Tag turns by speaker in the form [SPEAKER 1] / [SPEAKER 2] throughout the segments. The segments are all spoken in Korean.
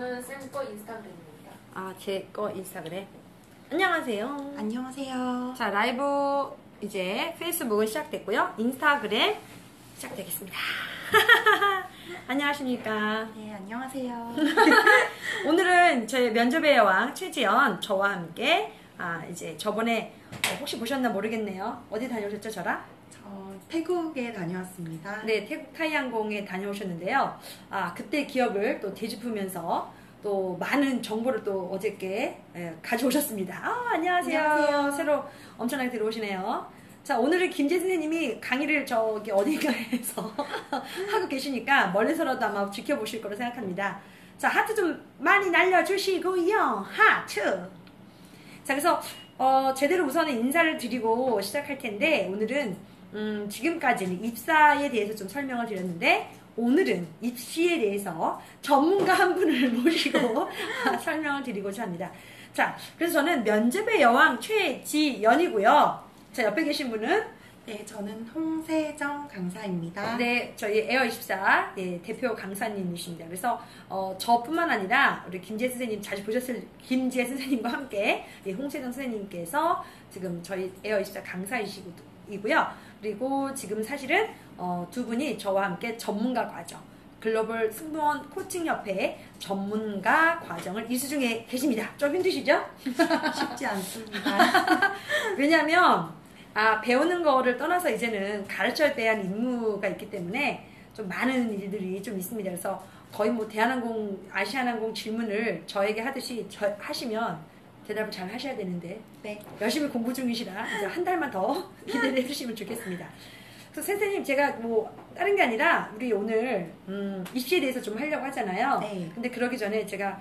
[SPEAKER 1] 저는 쌤 거 인스타그램입니다.
[SPEAKER 2] 아, 제 거 인스타그램. 안녕하세요.
[SPEAKER 3] 안녕하세요.
[SPEAKER 2] 자, 라이브 이제 페이스북은 시작됐고요. 인스타그램 시작되겠습니다. 안녕하십니까.
[SPEAKER 3] 네, 안녕하세요.
[SPEAKER 2] 오늘은 저희 면접의 여왕 최지연 저와 함께 이제 저번에 혹시 보셨나 모르겠네요. 어디 다녀오셨죠, 저랑?
[SPEAKER 3] 저 태국에 다녀왔습니다.
[SPEAKER 2] 네, 태국 타이항공에 다녀오셨는데요. 그때 기억을 또 되짚으면서 또 많은 정보를 또 어저께 가져오셨습니다. 안녕하세요.
[SPEAKER 3] 안녕하세요.
[SPEAKER 2] 새로 엄청나게 들어오시네요. 자, 오늘은 김재 선생님이 강의를 저기 어딘가에서 하고 계시니까 멀리서라도 아마 지켜보실 거로 생각합니다. 자, 하트 좀 많이 날려주시고요. 하트! 자, 그래서 제대로 우선은 인사를 드리고 시작할 텐데 오늘은 지금까지는 입사에 대해서 좀 설명을 드렸는데 오늘은 입시에 대해서 전문가 한 분을 모시고 설명을 드리고자 합니다. 자, 그래서 저는 면접의 여왕 최지연이고요. 자, 옆에 계신 분은
[SPEAKER 3] 네, 저는 홍세정 강사입니다.
[SPEAKER 2] 네, 저희 에어24 대표 강사님이십니다. 그래서 저뿐만 아니라 우리 김재 선생님 자주 보셨을 김재 선생님과 함께 홍세정 선생님께서 지금 저희 에어24 강사이시고요. 그리고 지금 사실은 두 분이 저와 함께 전문가 과정, 글로벌 승무원 코칭협회 전문가 과정을 이수 중에 계십니다. 좀 힘드시죠?
[SPEAKER 3] 쉽지 않습니다.
[SPEAKER 2] 왜냐하면 배우는 거를 떠나서 이제는 가르쳐야 대한 임무가 있기 때문에 좀 많은 일들이 좀 있습니다. 그래서 거의 뭐 대한항공, 아시아나항공 질문을 저에게 하듯이 하시면 대답을 잘 하셔야 되는데
[SPEAKER 3] 네.
[SPEAKER 2] 열심히 공부 중이시라 이제 한 달만 더 기대를 해주시면 좋겠습니다. 그래서 선생님 제가 뭐 다른 게 아니라 우리 오늘 입시에 대해서 좀 하려고 하잖아요.
[SPEAKER 3] 네.
[SPEAKER 2] 근데 그러기 전에 제가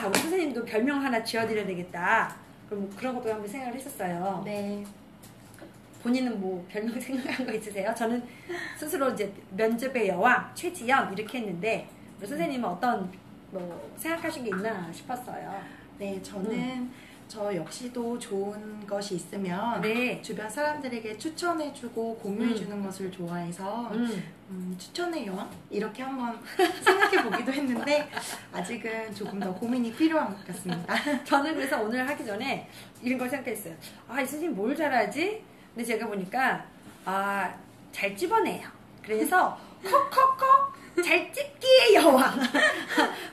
[SPEAKER 2] 우리 선생님도 별명 하나 지어드려야 되겠다. 그럼 그런 것도 한번 생각을 했었어요.
[SPEAKER 3] 네.
[SPEAKER 2] 본인은 뭐 별명 생각한 거 있으세요? 저는 스스로 이제 면접의 여왕 최지연 이렇게 했는데 우리 선생님은 어떤 뭐 생각하신 게 있나 싶었어요.
[SPEAKER 3] 네, 저는 저 역시도 좋은 것이 있으면
[SPEAKER 2] 네.
[SPEAKER 3] 주변 사람들에게 추천해주고 공유해주는 것을 좋아해서 추천의 여왕? 이렇게 한번 생각해보기도 했는데 아직은 조금 더 고민이 필요한 것 같습니다.
[SPEAKER 2] 저는 그래서 오늘 하기 전에 이런 걸 생각했어요. 이 선생님 뭘 잘하지? 근데 제가 보니까 잘 집어내요. 그래서 콕콕콕 잘 집기의 여왕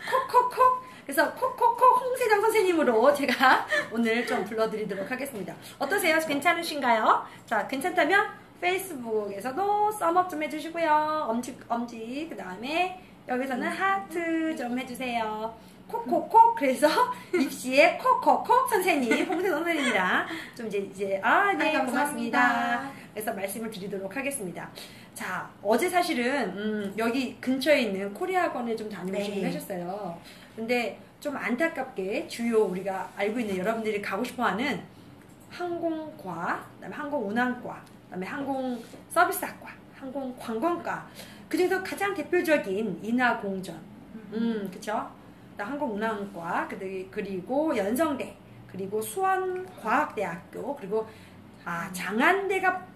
[SPEAKER 2] 콕콕콕. 그래서 콕콕콕 홍세정 선생님으로 제가 오늘 좀 불러드리도록 하겠습니다. 어떠세요? 괜찮으신가요? 자, 괜찮다면 페이스북에서도 썸업 좀 해주시고요. 엄지 그 다음에 여기서는 하트 좀 해주세요. 콕콕콕. 그래서 입시의 콕콕콕 선생님 홍세정 선생님이랑 좀 이제 네,
[SPEAKER 3] 감사합니다.
[SPEAKER 2] 고맙습니다. 그래서 말씀을 드리도록 하겠습니다. 자, 어제 사실은 여기 근처에 있는 코리아학원에 좀 다녀오시긴 하셨어요. 근데 좀 안타깝게 주요 우리가 알고 있는 여러분들이 가고 싶어하는 항공과, 그다음에 항공운항과, 그다음에 항공서비스학과, 항공관광과 그중에서 가장 대표적인 인하공전, 그쵸? 항공운항과 그리고 연성대, 그리고 수원과학대학교, 그리고 장안대가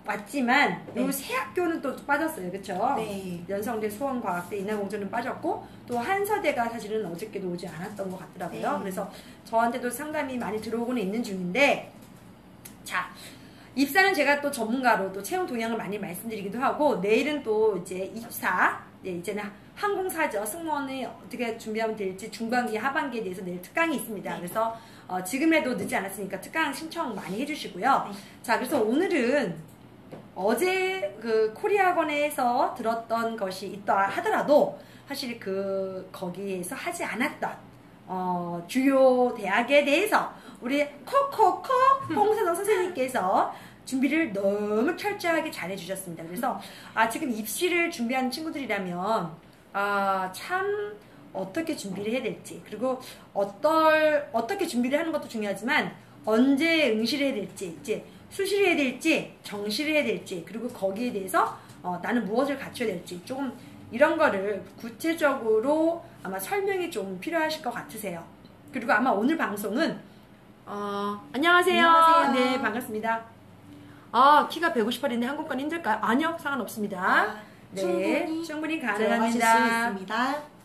[SPEAKER 2] 왔지만 이 세 학교는 또 빠졌어요. 그쵸?
[SPEAKER 3] 네.
[SPEAKER 2] 연성대, 수원과학대, 인하공전은 빠졌고 또 한서대가 사실은 어저께도 오지 않았던 것 같더라고요.
[SPEAKER 3] 네.
[SPEAKER 2] 그래서 저한테도 상담이 많이 들어오고는 있는 중인데 자, 입사는 제가 또 전문가로 또 채용 동향을 많이 말씀드리기도 하고 내일은 또 이제 입사 이제는 항공사죠. 승무원이 어떻게 준비하면 될지 중반기, 하반기에 대해서 내일 특강이 있습니다.
[SPEAKER 3] 네.
[SPEAKER 2] 그래서 지금에도 늦지 않았으니까 특강 신청 많이 해주시고요.
[SPEAKER 3] 네.
[SPEAKER 2] 자, 그래서 오늘은 어제 그 코리아학원에서 들었던 것이 있다 하더라도 사실 거기에서 하지 않았던 주요 대학에 대해서 우리 콕콕콕 홍세정 선생님께서 준비를 너무 철저하게 잘 해주셨습니다. 그래서 지금 입시를 준비하는 친구들이라면 참 어떻게 준비를 해야 될지 그리고 어떻게 준비를 하는 것도 중요하지만 언제 응시를 해야 될지 이제 수시를 해야 될지 정시를 해야 될지 그리고 거기에 대해서 나는 무엇을 갖춰야 될지 조금 이런 거를 구체적으로 아마 설명이 좀 필요하실 것 같으세요. 그리고 아마 오늘 방송은 안녕하세요.
[SPEAKER 3] 안녕하세요.
[SPEAKER 2] 네, 반갑습니다. 키가 158인데 항공권 힘들까요? 아니요, 상관없습니다. 네, 충분히
[SPEAKER 3] 들어가실 수
[SPEAKER 2] 가능합니다.
[SPEAKER 3] 있습니다.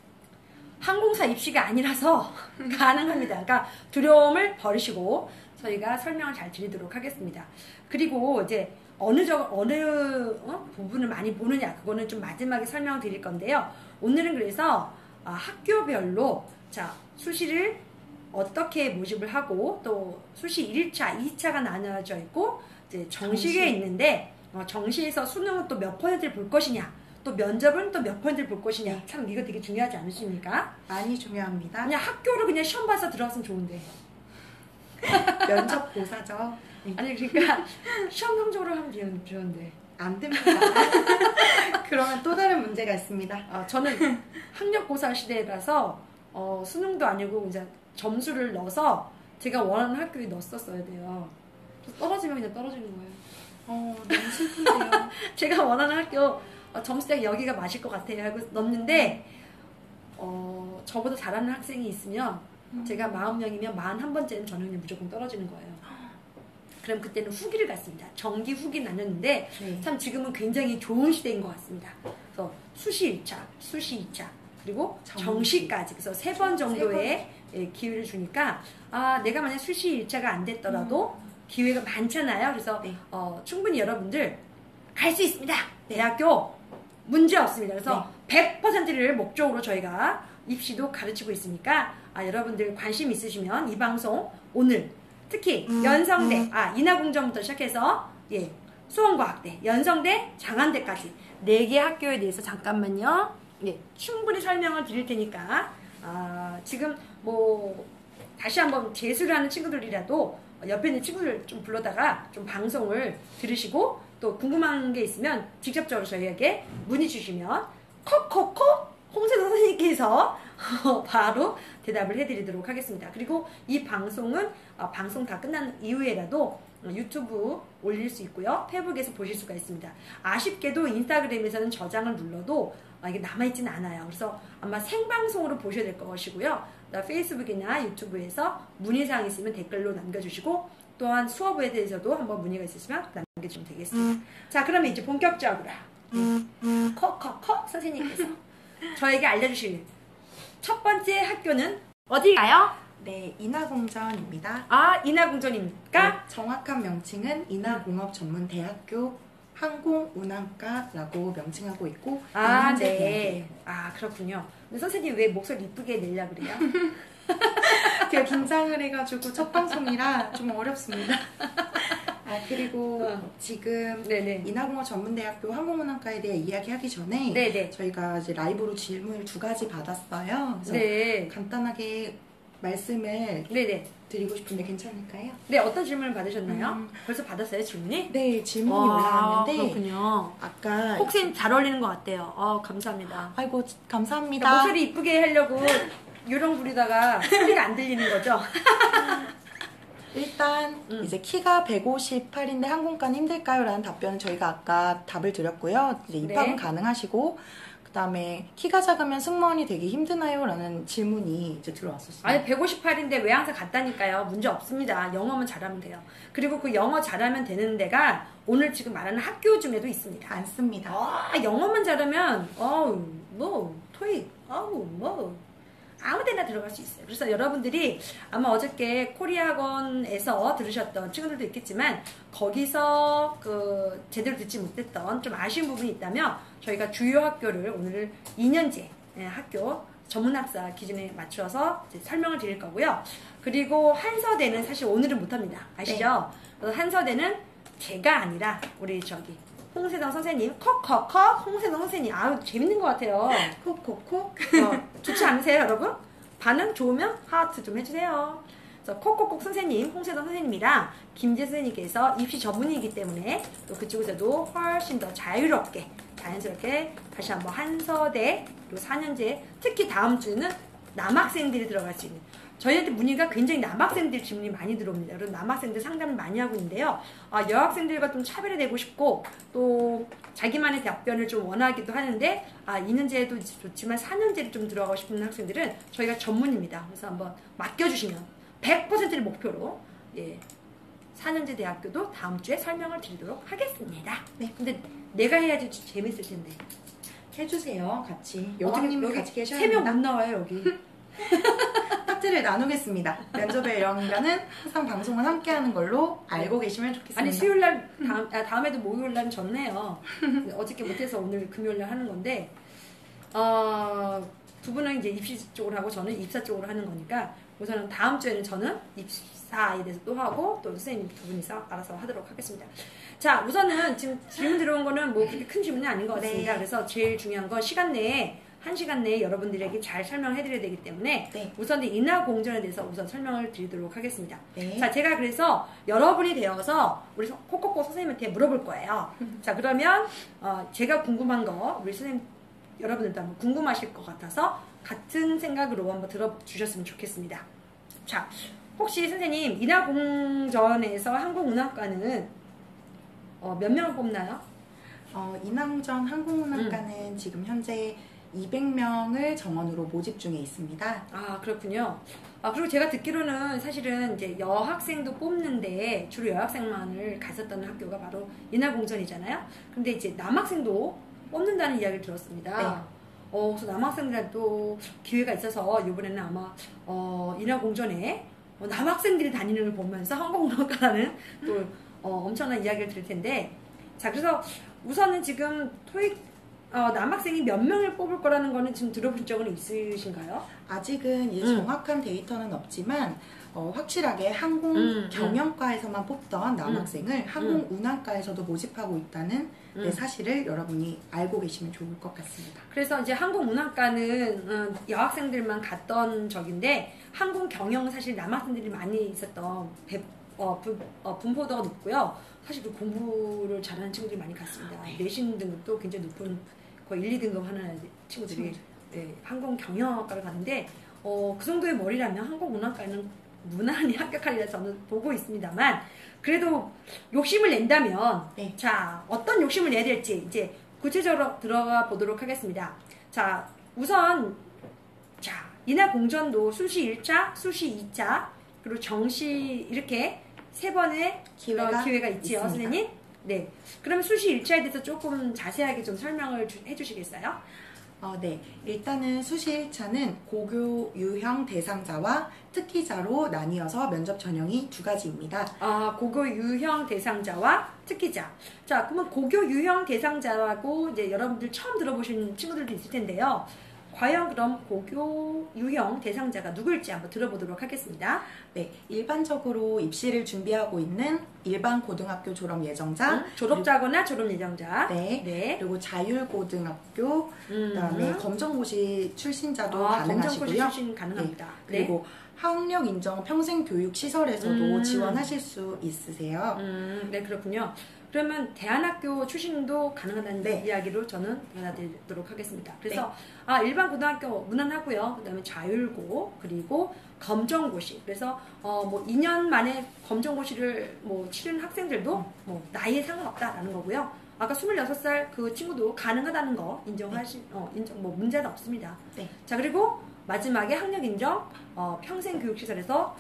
[SPEAKER 2] 항공사 입시가 아니라서 가능합니다. 그러니까 두려움을 버리시고 저희가 설명을 잘 드리도록 하겠습니다. 그리고 이제 어느 부분을 많이 보느냐 그거는 좀 마지막에 설명을 드릴 건데요. 오늘은 그래서 학교별로 자 수시를 어떻게 모집을 하고 또 수시 1차, 2차가 나눠져 있고 이제 정시에 있는데 정시에서 수능은 또 몇 퍼센트를 볼 것이냐 또 면접은 또 몇 퍼센트를 볼 것이냐
[SPEAKER 3] 네.
[SPEAKER 2] 참 이거 되게 중요하지 않으십니까?
[SPEAKER 3] 많이 중요합니다.
[SPEAKER 2] 그냥 학교로 그냥 시험 봐서 들어갔으면 좋은데
[SPEAKER 3] 면접 고사죠. 네.
[SPEAKER 2] 아니 그러니까 시험 성적으로 하면 좋은데
[SPEAKER 3] 안 됩니다. 그러면 또 다른 문제가 있습니다.
[SPEAKER 2] 저는 학력고사 시대라서 수능도 아니고 이제 점수를 넣어서 제가 원하는 학교에 넣었어야 돼요. 떨어지면 그냥 떨어지는 거예요.
[SPEAKER 3] 너무 슬픈데요.
[SPEAKER 2] 제가 원하는 학교 점수대가 여기가 맞을 것 같아요 하고 넣었는데 저보다 잘하는 학생이 있으면 제가 40명이면 41번째는 저는 그냥 무조건 떨어지는 거예요. 그럼 그때는 후기를 갔습니다. 정기 후기 나눴는데
[SPEAKER 3] 네.
[SPEAKER 2] 참 지금은 굉장히 좋은 시대인 것 같습니다. 그래서 수시 1차, 수시 2차 그리고 정시까지 그래서 3번 정도의 기회를 주니까 내가 만약 수시 1차가 안 됐더라도 기회가 많잖아요. 그래서
[SPEAKER 3] 네.
[SPEAKER 2] 충분히 여러분들 갈 수 있습니다. 대학교 문제 없습니다. 그래서 100%를 목적으로 저희가 입시도 가르치고 있으니까 여러분들 관심 있으시면 이 방송 오늘 특히 연성대, 인하공정부터 시작해서 수원과학대, 연성대, 장안대까지 4개 학교에 대해서 잠깐만요. 충분히 설명을 드릴 테니까 지금 뭐 다시 한번 재수를 하는 친구들이라도 옆에 있는 친구들 좀 불러다가 좀 방송을 들으시고 또 궁금한 게 있으면 직접적으로 저희에게 문의 주시면 콕콕콕 홍세동 선생님께서 바로 대답을 해드리도록 하겠습니다. 그리고 이 방송은 방송 다 끝난 이후에라도 유튜브 올릴 수 있고요. 페북에서 보실 수가 있습니다. 아쉽게도 인스타그램에서는 저장을 눌러도 이게 남아있지는 않아요. 그래서 아마 생방송으로 보셔야 될 것이고요. 페이스북이나 유튜브에서 문의사항 있으면 댓글로 남겨주시고 또한 수업에 대해서도 한번 문의가 있으시면 남겨주시면 되겠습니다. 자, 그러면 이제 본격적으로 콕콕콕 선생님께서 저에게 알려주실 첫 번째 학교는 어디가요?
[SPEAKER 3] 네, 인하공전입니다.
[SPEAKER 2] 인하공전입니까?
[SPEAKER 3] 네, 정확한 명칭은 인하공업전문대학교 항공운항과라고 명칭하고 있고
[SPEAKER 2] 네. 그렇군요. 근데 선생님 왜 목소리 이쁘게 내려고 그래요?
[SPEAKER 3] 제가 긴장을 해가지고 첫 방송이라 좀 어렵습니다. 그리고 지금
[SPEAKER 2] 네네.
[SPEAKER 3] 인하공업전문대학교 항공운항과에 대해 이야기하기 전에
[SPEAKER 2] 네네.
[SPEAKER 3] 저희가 이제 라이브로 질문을 2가지 받았어요. 그래서
[SPEAKER 2] 네.
[SPEAKER 3] 간단하게 말씀을
[SPEAKER 2] 네네.
[SPEAKER 3] 드리고 싶은데 괜찮을까요?
[SPEAKER 2] 네, 어떤 질문을 받으셨나요? 벌써 받았어요, 질문이?
[SPEAKER 3] 네, 질문이 올라왔는데
[SPEAKER 2] 그렇군요.
[SPEAKER 3] 아까
[SPEAKER 2] 혹시 잘 어울리는 것 같아요. 감사합니다.
[SPEAKER 3] 아이고 감사합니다.
[SPEAKER 2] 그러니까 목소리 이쁘게 하려고 요령 부리다가 소리가 안 들리는 거죠?
[SPEAKER 3] 일단 이제 키가 158인데 항공과는 힘들까요? 라는 답변은 저희가 아까 답을 드렸고요. 이제 입학은 가능하시고 그 다음에 키가 작으면 승무원이 되기 힘드나요? 라는 질문이 이제 들어왔었어요.
[SPEAKER 2] 아니 158인데 왜 항상 같다니까요. 문제 없습니다. 영어만 잘하면 돼요. 그리고 그 영어 잘하면 되는 데가 오늘 지금 말하는 학교 중에도 있습니다.
[SPEAKER 3] 많습니다.
[SPEAKER 2] 영어만 잘하면 토익 아무 데나 들어갈 수 있어요. 그래서 여러분들이 아마 어저께 코리아 학원에서 들으셨던 친구들도 있겠지만 거기서 제대로 듣지 못했던 좀 아쉬운 부분이 있다면 저희가 주요 학교를 오늘 2년제 학교 전문학사 기준에 맞춰서 이제 설명을 드릴 거고요. 그리고 한서대는 사실 오늘은 못합니다. 아시죠? 그래서 한서대는 제가 아니라 우리 홍세동 선생님, 콕콕콕 홍세동 선생님. 재밌는 것 같아요.
[SPEAKER 3] 콕콕콕.
[SPEAKER 2] 좋지 않으세요, 여러분? 반응 좋으면 하트 좀 해주세요. 그래서 콕콕콕 선생님, 홍세동 선생님이랑 김재 선생님께서 입시 전문이기 때문에 또 그쪽에서도 훨씬 더 자유롭게, 자연스럽게 다시 한번 한서대 그리고 4년제, 특히 다음 주는 남학생들이 들어갈 수 있는 저희한테 문의가 굉장히 남학생들 질문이 많이 들어옵니다. 그래서 남학생들 상담을 많이 하고 있는데요. 여학생들과 좀 차별이 되고 싶고 또 자기만의 답변을 좀 원하기도 하는데 2년제도 좋지만 4년제를 좀 들어가고 싶은 학생들은 저희가 전문입니다. 그래서 한번 맡겨주시면 100%를 목표로 4년제 대학교도 다음 주에 설명을 드리도록 하겠습니다.
[SPEAKER 3] 네.
[SPEAKER 2] 근데 내가 해야지 재밌을 텐데.
[SPEAKER 3] 해주세요. 같이.
[SPEAKER 2] 어떻게
[SPEAKER 3] 여왕님이
[SPEAKER 2] 여기
[SPEAKER 3] 같이 계셔야
[SPEAKER 2] 3명 못
[SPEAKER 3] 합니다.
[SPEAKER 2] 나와요 여기.
[SPEAKER 3] 파트를 나누겠습니다. 면접의 여왕이라는 항상 방송을 함께하는 걸로 알고 계시면 좋겠습니다.
[SPEAKER 2] 아니 수요일날 다음에도 목요일날 졌네요. 어저께 못해서 오늘 금요일날 하는 건데 두 분은 이제 입시 쪽으로 하고 저는 입사 쪽으로 하는 거니까 우선은 다음 주에는 저는 입사에 대해서 또 하고 또 선생님 두 분이서 알아서 하도록 하겠습니다. 자, 우선은 지금 질문 들어온 거는 뭐 그렇게 큰 질문이 아닌 것 같습니다.
[SPEAKER 3] 네.
[SPEAKER 2] 그래서 제일 중요한 건 시간 내에 1시간 내에 여러분들에게 잘 설명해 드려야 되기 때문에
[SPEAKER 3] 네.
[SPEAKER 2] 우선 인하공전에 대해서 우선 설명을 드리도록 하겠습니다.
[SPEAKER 3] 네.
[SPEAKER 2] 자, 제가 그래서 여러분이 되어서 우리 코코코 선생님한테 물어볼 거예요. 자, 그러면 제가 궁금한 거 우리 선생님 여러분들도 한번 궁금하실 것 같아서 같은 생각으로 한번 들어주셨으면 좋겠습니다. 자, 혹시 선생님 인하공전에서 한국문학과는 몇 명을 뽑나요?
[SPEAKER 3] 인하공전 항공운항과는 지금 현재 200명을 정원으로 모집 중에 있습니다.
[SPEAKER 2] 아, 그렇군요. 그리고 제가 듣기로는 사실은 이제 여학생도 뽑는데 주로 여학생만을 갔었던 학교가 바로 인하공전이잖아요. 근데 이제 남학생도 뽑는다는 이야기를 들었습니다.
[SPEAKER 3] 네.
[SPEAKER 2] 그래서 남학생들도 기회가 있어서 이번에는 아마 인하공전에 남학생들이 다니는 걸 보면서 항공문학과라는 또 엄청난 이야기를 들을 텐데, 자, 그래서 우선은 지금 토익 남학생이 몇 명을 뽑을 거라는 거는 지금 들어본 적은 있으신가요?
[SPEAKER 3] 아직은 이제 정확한 데이터는 없지만 확실하게 항공 경영과에서만 뽑던 남학생을 항공운항과에서도 모집하고 있다는 사실을 여러분이 알고 계시면 좋을 것 같습니다.
[SPEAKER 2] 그래서 이제 항공운항과는 여학생들만 갔던 적인데 항공 경영은 사실 남학생들이 많이 있었던 분포도가 높고요. 사실 그 공부를 잘하는 친구들이 많이 갔습니다. 내신 등급도 굉장히 높은 거의 1, 2등급 하는 친구들이 항공 경영학과를 가는데 그 정도의 머리라면 항공운항과는 무난히 합격하리라 저는 보고 있습니다만, 그래도 욕심을 낸다면 자, 어떤 욕심을 내야 될지 이제 구체적으로 들어가 보도록 하겠습니다. 자, 우선 자, 인하공전도 수시 1차, 수시 2차, 그리고 정시 이렇게 세 번의 기회가 있지요, 선생님? 네. 그럼 수시 1차에 대해서 조금 자세하게 좀 설명을 해주시겠어요?
[SPEAKER 3] 네. 일단은 수시 1차는 고교 유형 대상자와 특기자로 나뉘어서 면접 전형이 두 가지입니다.
[SPEAKER 2] 고교 유형 대상자와 특기자. 자, 그러면 고교 유형 대상자라고 이제 여러분들 처음 들어보신 친구들도 있을 텐데요. 과연 그럼 고교 유형 대상자가 누굴지 한번 들어보도록 하겠습니다.
[SPEAKER 3] 네, 일반적으로 입시를 준비하고 있는 일반 고등학교 졸업 예정자,
[SPEAKER 2] 졸업자거나 졸업 예정자,
[SPEAKER 3] 그리고 자율고등학교, 그다음에 검정고시 출신자도 가능하시고요.
[SPEAKER 2] 검정고시 출신 가능합니다.
[SPEAKER 3] 그리고 학력 인정 평생교육시설에서도 지원하실 수 있으세요.
[SPEAKER 2] 네, 그렇군요. 그러면 대안학교 출신도 가능하다는 이야기로 저는 받아들이도록 하겠습니다. 그래서 일반 고등학교 무난하고요. 그다음에 자율고, 그리고 검정고시. 그래서 뭐 2년 만에 검정고시를 뭐 치른 학생들도 뭐 나이에 상관없다라는 거고요. 아까 26살 그 친구도 가능하다는 거 인정 뭐 문제는 없습니다. 자, 그리고 마지막에 학력 인정 평생교육시설에서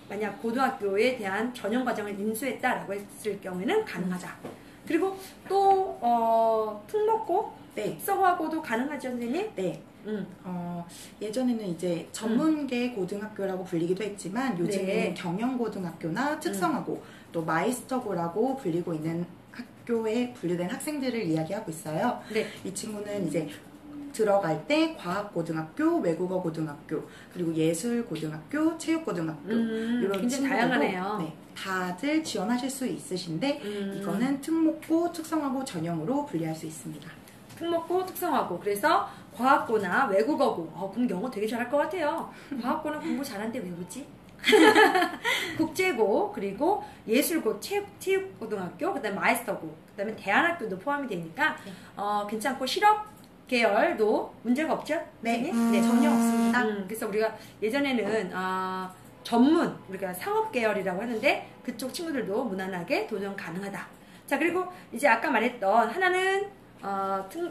[SPEAKER 2] 만약 고등학교에 대한 전형과정을 인수했다라고 했을 경우에는 가능하자. 그리고 또 특목고, 특성화고도 가능하죠, 선생님?
[SPEAKER 3] 네. 예전에는 이제 전문계 고등학교라고 불리기도 했지만 요즘에는 경영고등학교나 특성화고 또 마이스터고라고 불리고 있는 학교에 분류된 학생들을 이야기하고 있어요. 이 친구는 이제 들어갈 때 과학고등학교, 외국어고등학교, 그리고 예술고등학교, 체육고등학교 이런
[SPEAKER 2] 굉장히 다양하네요.
[SPEAKER 3] 다들 지원하실 수 있으신데 이거는 특목고, 특성화고 전형으로 분리할 수 있습니다.
[SPEAKER 2] 특목고, 특성화고. 그래서 과학고나 외국어고. 그럼 영어 되게 잘할 것 같아요. 과학고는 공부 잘하는데 왜 그러지? 국제고, 그리고 예술고, 체육고등학교, 그 다음에 마이스터고, 그 다음에 대안학교도 포함이 되니까 괜찮고 실업 계열도 문제가 없죠?
[SPEAKER 3] 네, 전혀 없습니다.
[SPEAKER 2] 그래서 우리가 예전에는 전문, 우리가 상업 계열이라고 하는데 그쪽 친구들도 무난하게 도전 가능하다. 자, 그리고 이제 아까 말했던 하나는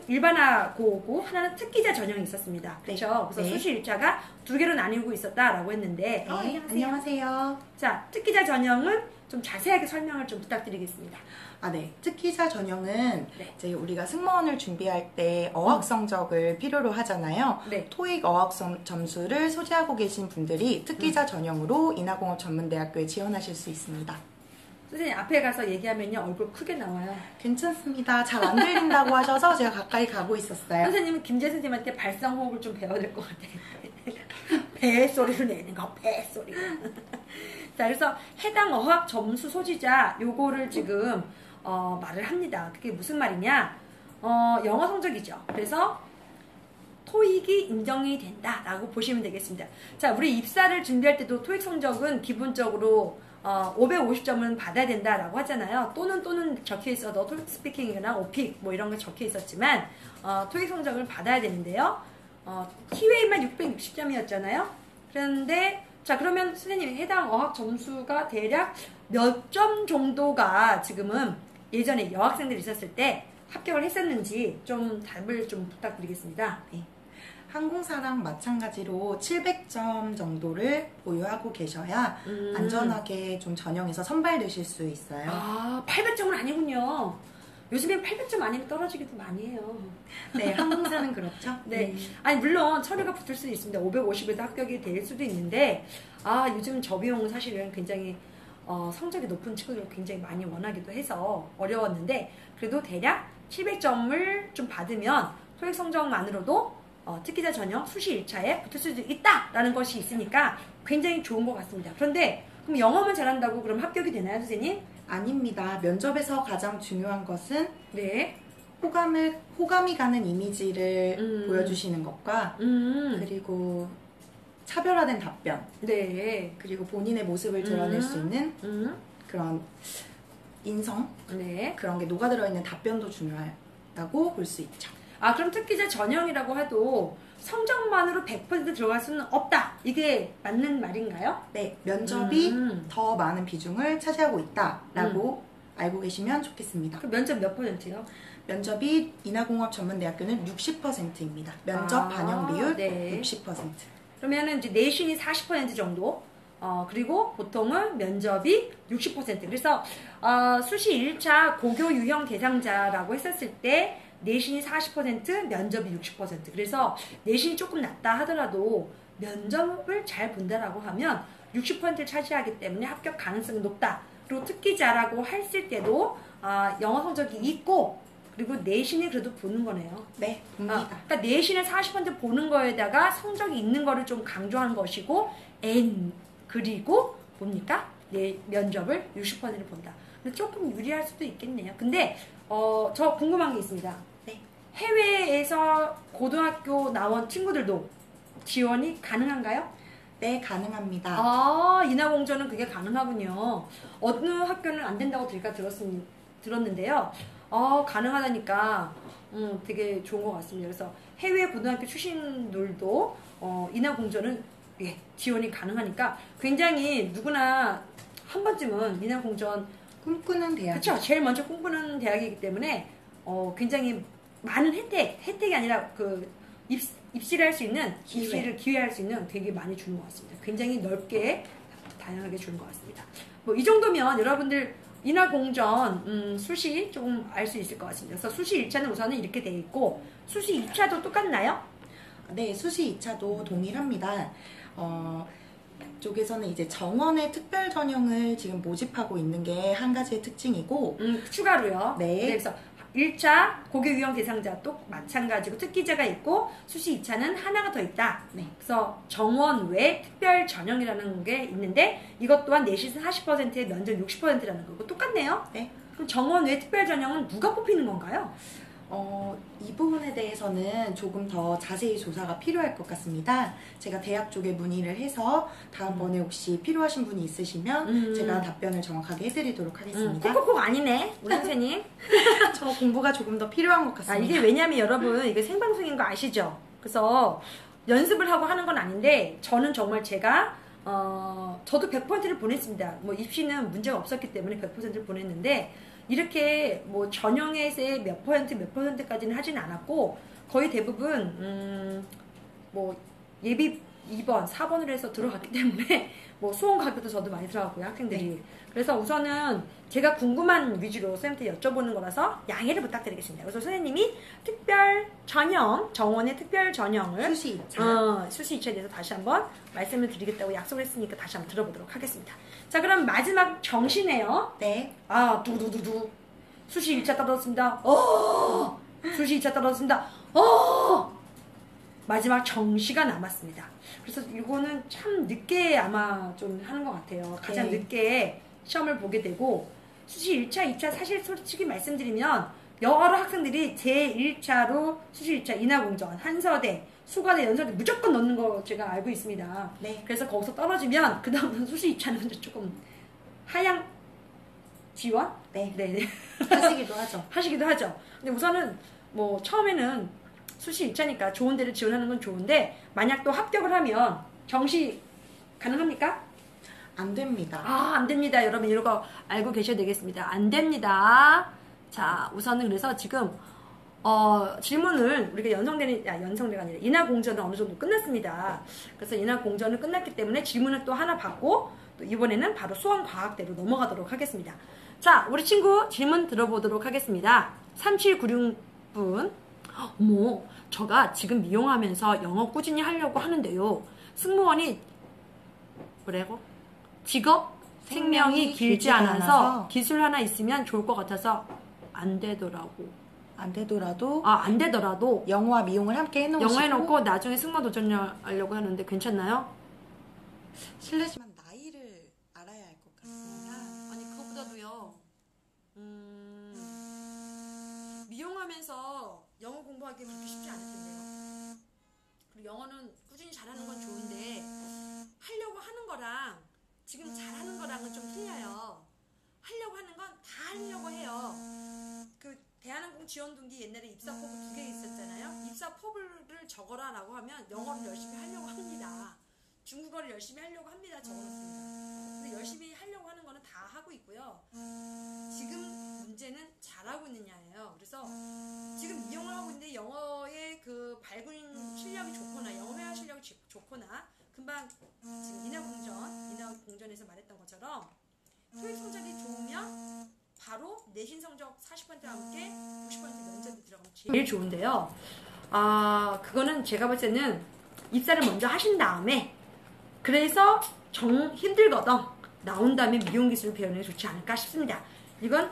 [SPEAKER 2] 일반화고고 하나는 특기자 전형이 있었습니다.
[SPEAKER 3] 네.
[SPEAKER 2] 그렇죠? 그래서
[SPEAKER 3] 네.
[SPEAKER 2] 수시 1차가 두 개로 나뉘고 있었다라고 했는데
[SPEAKER 3] 네, 안녕하세요.
[SPEAKER 2] 자, 특기자 전형은 좀 자세하게 설명을 좀 부탁드리겠습니다.
[SPEAKER 3] 네. 특기자 전형은
[SPEAKER 2] 네.
[SPEAKER 3] 이제 우리가 승무원을 준비할 때 어학 성적을 필요로 하잖아요.
[SPEAKER 2] 네.
[SPEAKER 3] 토익 어학 점수를 소지하고 계신 분들이 특기자 전형으로 인하공업 전문대학교에 지원하실 수 있습니다.
[SPEAKER 2] 선생님 앞에 가서 얘기하면요 얼굴 크게 나와요.
[SPEAKER 3] 괜찮습니다. 잘 안 들린다고 하셔서 제가 가까이 가고 있었어요.
[SPEAKER 2] 선생님은 김재 선생님한테 발성호흡을 좀 배워야 될 것 같아요. 배 소리를 내는 거, 배 소리. 자, 그래서 해당 어학 점수 소지자 요거를 지금 말을 합니다. 그게 무슨 말이냐? 영어 성적이죠. 그래서 토익이 인정이 된다라고 보시면 되겠습니다. 자, 우리 입사를 준비할 때도 토익 성적은 기본적으로 550점은 받아야 된다라고 하잖아요. 또는 적혀 있어도 토익 스피킹이나 오픽 뭐 이런 거 적혀 있었지만 토익 성적을 받아야 되는데요. TWA만 660점이었잖아요. 그런데 자, 그러면 선생님 해당 어학 점수가 대략 몇 점 정도가 지금은 예전에 여학생들이 있었을 때 합격을 했었는지 좀 답을 좀 부탁드리겠습니다.
[SPEAKER 3] 네. 항공사랑 마찬가지로 700점 정도를 보유하고 계셔야 안전하게 좀 전형에서 선발되실 수 있어요.
[SPEAKER 2] 800점은 아니군요. 요즘엔 800점 아니면 떨어지기도 많이 해요.
[SPEAKER 3] 네, 항공사는 그렇죠.
[SPEAKER 2] 네. 아니, 물론 서류가 붙을 수도 있습니다. 550에도 합격이 될 수도 있는데, 요즘 저 비용은 사실은 굉장히, 성적이 높은 친구들 굉장히 많이 원하기도 해서 어려웠는데, 그래도 대략 700점을 좀 받으면 토익 성적만으로도 특기자 전형 수시 1차에 붙을 수도 있다라는 것이 있으니까 굉장히 좋은 것 같습니다. 그런데, 그럼 영어만 잘한다고 그럼 합격이 되나요, 선생님?
[SPEAKER 3] 아닙니다. 면접에서 가장 중요한 것은
[SPEAKER 2] 네.
[SPEAKER 3] 호감이 가는 이미지를 보여주시는 것과 그리고 차별화된 답변,
[SPEAKER 2] 네.
[SPEAKER 3] 그리고 본인의 모습을 드러낼 수 있는 그런 인성,
[SPEAKER 2] 네.
[SPEAKER 3] 그런 게 녹아들어 있는 답변도 중요하다고 볼 수 있죠.
[SPEAKER 2] 그럼 특기자 전형이라고 해도 성적만으로 100% 들어갈 수는 없다. 이게 맞는 말인가요?
[SPEAKER 3] 네, 면접이 더 많은 비중을 차지하고 있다라고 알고 계시면 좋겠습니다.
[SPEAKER 2] 그 면접 몇 %요?
[SPEAKER 3] 면접이 인하공업 전문대학교는 60%입니다. 면접 반영 비율
[SPEAKER 2] 네.
[SPEAKER 3] 60%.
[SPEAKER 2] 그러면은 이제 내신이 40% 정도. 그리고 보통은 면접이 60%. 그래서 수시 1차 고교 유형 대상자라고 했었을 때 내신이 40%, 면접이 60%. 그래서 내신이 조금 낮다 하더라도 면접을 잘 본다라고 하면 60%를 차지하기 때문에 합격 가능성이 높다. 그리고 특기자라고 했을 때도 영어 성적이 있고 그리고 내신이 그래도 보는 거네요.
[SPEAKER 3] 네, 봅니다.
[SPEAKER 2] 그러니까 내신을 40% 보는 거에다가 성적이 있는 거를 좀 강조한 것이고 그리고 뭡니까? 면접을 60%를 본다. 근데 조금 유리할 수도 있겠네요. 근데 저 궁금한 게 있습니다.
[SPEAKER 3] 네.
[SPEAKER 2] 해외에서 고등학교 나온 친구들도 지원이 가능한가요?
[SPEAKER 3] 네, 가능합니다.
[SPEAKER 2] 인하공전은 그게 가능하군요. 어느 학교는 안 된다고 들었는데요. 가능하다니까 되게 좋은 것 같습니다. 그래서 해외 고등학교 출신들도 인하공전은 지원이 가능하니까 굉장히 누구나 한 번쯤은 인하공전
[SPEAKER 3] 꿈꾸는 대학.
[SPEAKER 2] 그렇죠. 제일 먼저 꿈꾸는 대학이기 때문에 굉장히 많은 혜택이 아니라 입시를 할 수 있는 입시를 기회할 수 있는 되게 많이 주는 것 같습니다. 굉장히 넓게 다양하게 주는 것 같습니다. 뭐 이 정도면 여러분들 인하공전 수시 조금 알 수 있을 것 같습니다. 그래서 수시 1차는 우선은 이렇게 돼 있고 수시 2차도 똑같나요?
[SPEAKER 3] 네, 수시 2차도 동일합니다. 쪽에서는 이제 정원의 특별 전형을 지금 모집하고 있는 게 한 가지의 특징이고
[SPEAKER 2] 추가로요.
[SPEAKER 3] 네.
[SPEAKER 2] 그래서 1차 고교 유형 대상자 또 마찬가지고 특기자가 있고 수시 2차는 하나가 더 있다.
[SPEAKER 3] 네.
[SPEAKER 2] 그래서 정원 외 특별 전형이라는 게 있는데 이것 또한 내신 40%에 면접 60%라는 거고 똑같네요.
[SPEAKER 3] 네.
[SPEAKER 2] 그럼 정원 외 특별 전형은 누가 뽑히는 건가요?
[SPEAKER 3] 이 부분에 대해서는 조금 더 자세히 조사가 필요할 것 같습니다. 제가 대학 쪽에 문의를 해서 다음번에 혹시 필요하신 분이 있으시면 제가 답변을 정확하게 해드리도록 하겠습니다.
[SPEAKER 2] 콕콕콕 아니네, 우리 선생님.
[SPEAKER 3] 저 공부가 조금 더 필요한 것 같습니다.
[SPEAKER 2] 이게 왜냐면 여러분 이게 생방송인 거 아시죠? 그래서 연습을 하고 하는 건 아닌데 저는 정말 제가 저도 100%를 보냈습니다. 뭐 입시는 문제가 없었기 때문에 100%를 보냈는데 이렇게 뭐 전형에서의 몇 퍼센트까지는 하진 않았고 거의 대부분 뭐 예비 2번, 4번을 해서 들어갔기 때문에 뭐 수험 가격도 저도 많이 들어갔고요, 학생들이.
[SPEAKER 3] 네.
[SPEAKER 2] 그래서 우선은 제가 궁금한 위주로 선생님한테 여쭤보는 거라서 양해를 부탁드리겠습니다. 그래서 선생님이 특별 전형, 정원의 특별 전형을
[SPEAKER 3] 수시 2차.
[SPEAKER 2] 수시 2차에 대해서 다시 한번 말씀을 드리겠다고 약속을 했으니까 다시 한번 들어보도록 하겠습니다. 자, 그럼 마지막 정시네요.
[SPEAKER 3] 네.
[SPEAKER 2] 아, 두두두두. 수시 1차 떨어졌습니다. 수시 2차 떨어졌습니다. 마지막 정시가 남았습니다. 그래서 이거는 참 늦게 아마 좀 하는 것 같아요. 가장
[SPEAKER 3] 네.
[SPEAKER 2] 늦게 시험을 보게 되고 수시 1차, 2차 사실 솔직히 말씀드리면 여러 학생들이 제1차로 수시 1차 인하공전, 한서대, 수가대, 연서대 무조건 넣는 거 제가 알고 있습니다.
[SPEAKER 3] 네.
[SPEAKER 2] 그래서 거기서 떨어지면 그 다음은 수시 2차는 이제 조금 하향 지원?
[SPEAKER 3] 네.
[SPEAKER 2] 네네.
[SPEAKER 3] 하시기도 하죠.
[SPEAKER 2] 하시기도 하죠. 근데 우선은 뭐 처음에는 수시 1차니까 좋은 데를 지원하는 건 좋은데 만약 또 합격을 하면 정시 가능합니까?
[SPEAKER 3] 안 됩니다.
[SPEAKER 2] 안 됩니다. 여러분 이거 알고 계셔야 되겠습니다. 안 됩니다. 자, 우선은 그래서 지금 질문을 우리가 연성대가 아니라 인하공전은 어느 정도 끝났습니다. 그래서 인하공전은 끝났기 때문에 질문을 또 하나 받고 또 이번에는 바로 수험과학대로 넘어가도록 하겠습니다. 자, 우리 친구 질문 들어보도록 하겠습니다. 3796분. 어머, 저가 지금 미용하면서 영어 꾸준히 하려고 하는데요. 승무원이 뭐라고? 직업 생명이 길지 않아서 기술 하나 있으면 좋을 것 같아서 안 되더라고.
[SPEAKER 3] 안 되더라도
[SPEAKER 2] 안 되더라도
[SPEAKER 3] 영어와 미용을 함께 해놓으시고
[SPEAKER 2] 영어 해놓고 나중에 승무원 도전하려고 하는데 괜찮나요?
[SPEAKER 3] 실례지만 나이를 알아야 할 것 같습니다.
[SPEAKER 2] 아니 그것보다도요. 미용하면서 영어 공부하기 그렇게 쉽지 않을 텐데요. 그리고 영어는 꾸준히 잘하는 건 좋은데 하려고 하는 거랑 지금 잘하는 거랑은 좀 틀려요. 하려고 하는 건 다 하려고 해요. 그 대한항공 지원등기 옛날에 입사포부 2개 있었잖아요. 입사포부를 적어라라고 하면 영어를 열심히 하려고 합니다. 중국어를 열심히 하려고 합니다. 적어놓습니다. 근데 열심히 하려고 하는 거는 다 하고 있고요. 지금 문제는 잘하고 있느냐예요. 그래서 지금 이용을 하고 있는데 영어의 그 발굴 실력이 좋거나 영어 회화 실력이 좋거나 금방 지금 인하공전에서 말했던 것처럼 토익 성적이 좋으면 바로 내신 성적 40%와 함께 90% 면접이 들어가면 제일 좋은데요. 그거는 제가 볼 때는 입사를 먼저 하신 다음에 그래서 힘들거든 나온 다음에 미용 기술을 배우는 게 좋지 않을까 싶습니다. 이건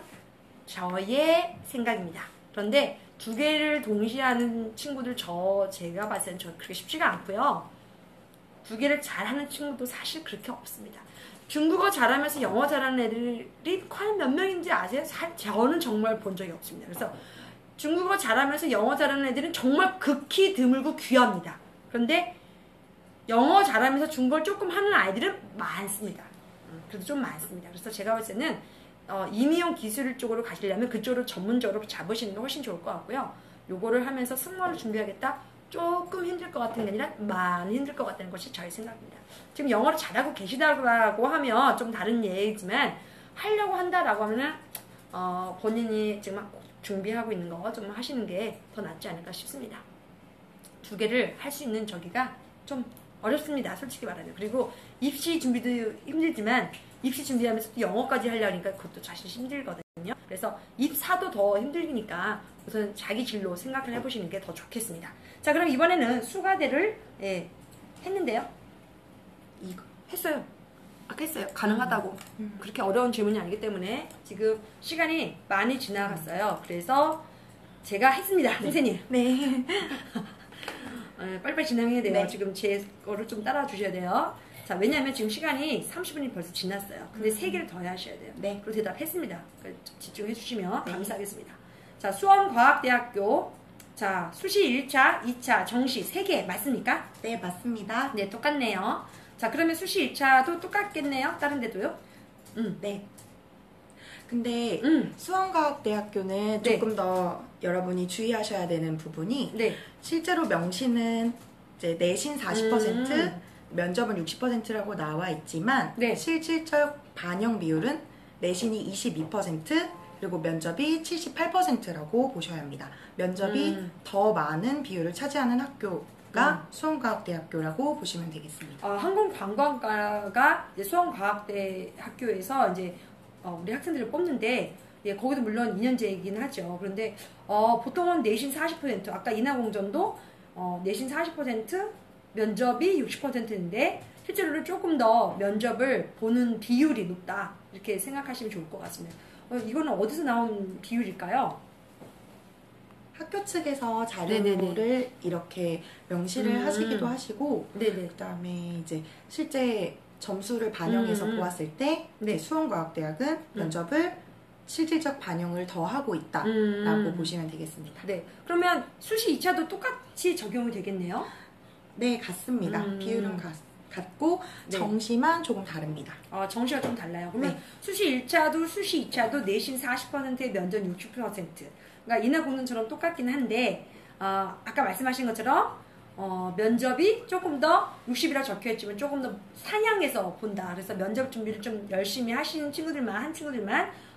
[SPEAKER 2] 저의 생각입니다. 그런데 두 개를 동시에 하는 친구들 제가 봤을 때는 저 그렇게 쉽지가 않고요. 두 개를 잘하는 친구도 사실 그렇게 없습니다. 중국어 잘하면서 영어 잘하는 애들이 과연 몇 명인지 아세요? 저는 정말 본 적이 없습니다. 그래서 중국어 잘하면서 영어 잘하는 애들은 정말 극히 드물고 귀합니다. 그런데 영어 잘하면서 중국어를 조금 하는 아이들은 많습니다. 그래도 좀 많습니다. 그래서 제가 볼 때는 임의용 기술 쪽으로 가시려면 그쪽으로 전문적으로 잡으시는 게 훨씬 좋을 것 같고요. 요거를 하면서 승무원을 준비하겠다? 조금 힘들 것 같은 게 아니라 많이 힘들 것 같다는 것이 저의 생각입니다. 지금 영어를 잘하고 계시다고 하면 좀 다른 얘기지만 하려고 한다라고 하면은 본인이 지금 준비하고 있는 거 좀 하시는 게 더 낫지 않을까 싶습니다. 두 개를 할 수 있는 저기가 좀 어렵습니다. 솔직히 말하면. 그리고 입시 준비도 힘들지만 입시 준비하면서 또 영어까지 하려니까 그것도 사실 힘들거든요. 그래서 입사도 더 힘들니까 우선 자기 진로 생각을 해보시는 게 더 좋겠습니다. 자, 그럼 이번에는 수가대를 했는데요. 이거 했어요. 아까 했어요. 가능하다고. 그렇게 어려운 질문이 아니기 때문에 지금 시간이 많이 지나갔어요. 그래서 제가 했습니다. 선생님.
[SPEAKER 3] 네.
[SPEAKER 2] 빨리빨리 진행해야 돼요.
[SPEAKER 3] 네.
[SPEAKER 2] 지금 제 거를 좀 따라 주셔야 돼요. 자, 왜냐하면 지금 시간이 30분이 벌써 지났어요. 근데 3개를 더 하셔야 돼요.
[SPEAKER 3] 네.
[SPEAKER 2] 그리고 대답했습니다. 집중해 주시면
[SPEAKER 3] 네.
[SPEAKER 2] 감사하겠습니다. 자, 수원과학대학교. 자, 수시 1차, 2차, 정시 3개 맞습니까?
[SPEAKER 3] 네, 맞습니다.
[SPEAKER 2] 네, 똑같네요. 자, 그러면 수시 1차도 똑같겠네요? 다른 데도요?
[SPEAKER 3] 네. 근데 수원과학대학교는
[SPEAKER 2] 네.
[SPEAKER 3] 조금 더 여러분이 주의하셔야 되는 부분이
[SPEAKER 2] 네.
[SPEAKER 3] 실제로 명시는 이제 내신 40%, 면접은 60%라고 나와 있지만
[SPEAKER 2] 네.
[SPEAKER 3] 실질적 반영 비율은 내신이 22%, 그리고 면접이 78%라고 보셔야 합니다. 면접이 더 많은 비율을 차지하는 학교가 수원과학대학교라고 보시면 되겠습니다.
[SPEAKER 2] 항공관광과가 이제 수원과학대 학교에서 이제 우리 학생들을 뽑는데 예, 거기도 물론 2년제이긴 하죠. 그런데 보통은 내신 40%, 아까 인하공전도 내신 40%, 면접이 60%인데 실제로는 조금 더 면접을 보는 비율이 높다 이렇게 생각하시면 좋을 것 같습니다. 이거는 어디서 나온 비율일까요?
[SPEAKER 3] 학교 측에서 자료를
[SPEAKER 2] 네네네.
[SPEAKER 3] 이렇게 명시를 하시기도 하시고
[SPEAKER 2] 네네.
[SPEAKER 3] 그다음에 이제 실제 점수를 반영해서 보았을 때
[SPEAKER 2] 네.
[SPEAKER 3] 수원과학대학은 면접을 실질적 반영을 더 하고 있다라고 보시면 되겠습니다.
[SPEAKER 2] 네. 그러면 수시 2차도 똑같이 적용이 되겠네요?
[SPEAKER 3] 네, 같습니다. 비율은 같고
[SPEAKER 2] 네.
[SPEAKER 3] 정시만 조금 다릅니다.
[SPEAKER 2] 정시가 좀 달라요. 그러면
[SPEAKER 3] 네.
[SPEAKER 2] 수시 1차도 수시 2차도 내신 40%에 면접 60%. 그러니까 인하공론처럼 똑같긴 한데 아까 말씀하신 것처럼 면접이 조금 더 60이라 적혀있지만 조금 더 상향해서 본다. 그래서 면접 준비를 좀 열심히 하시는 친구들만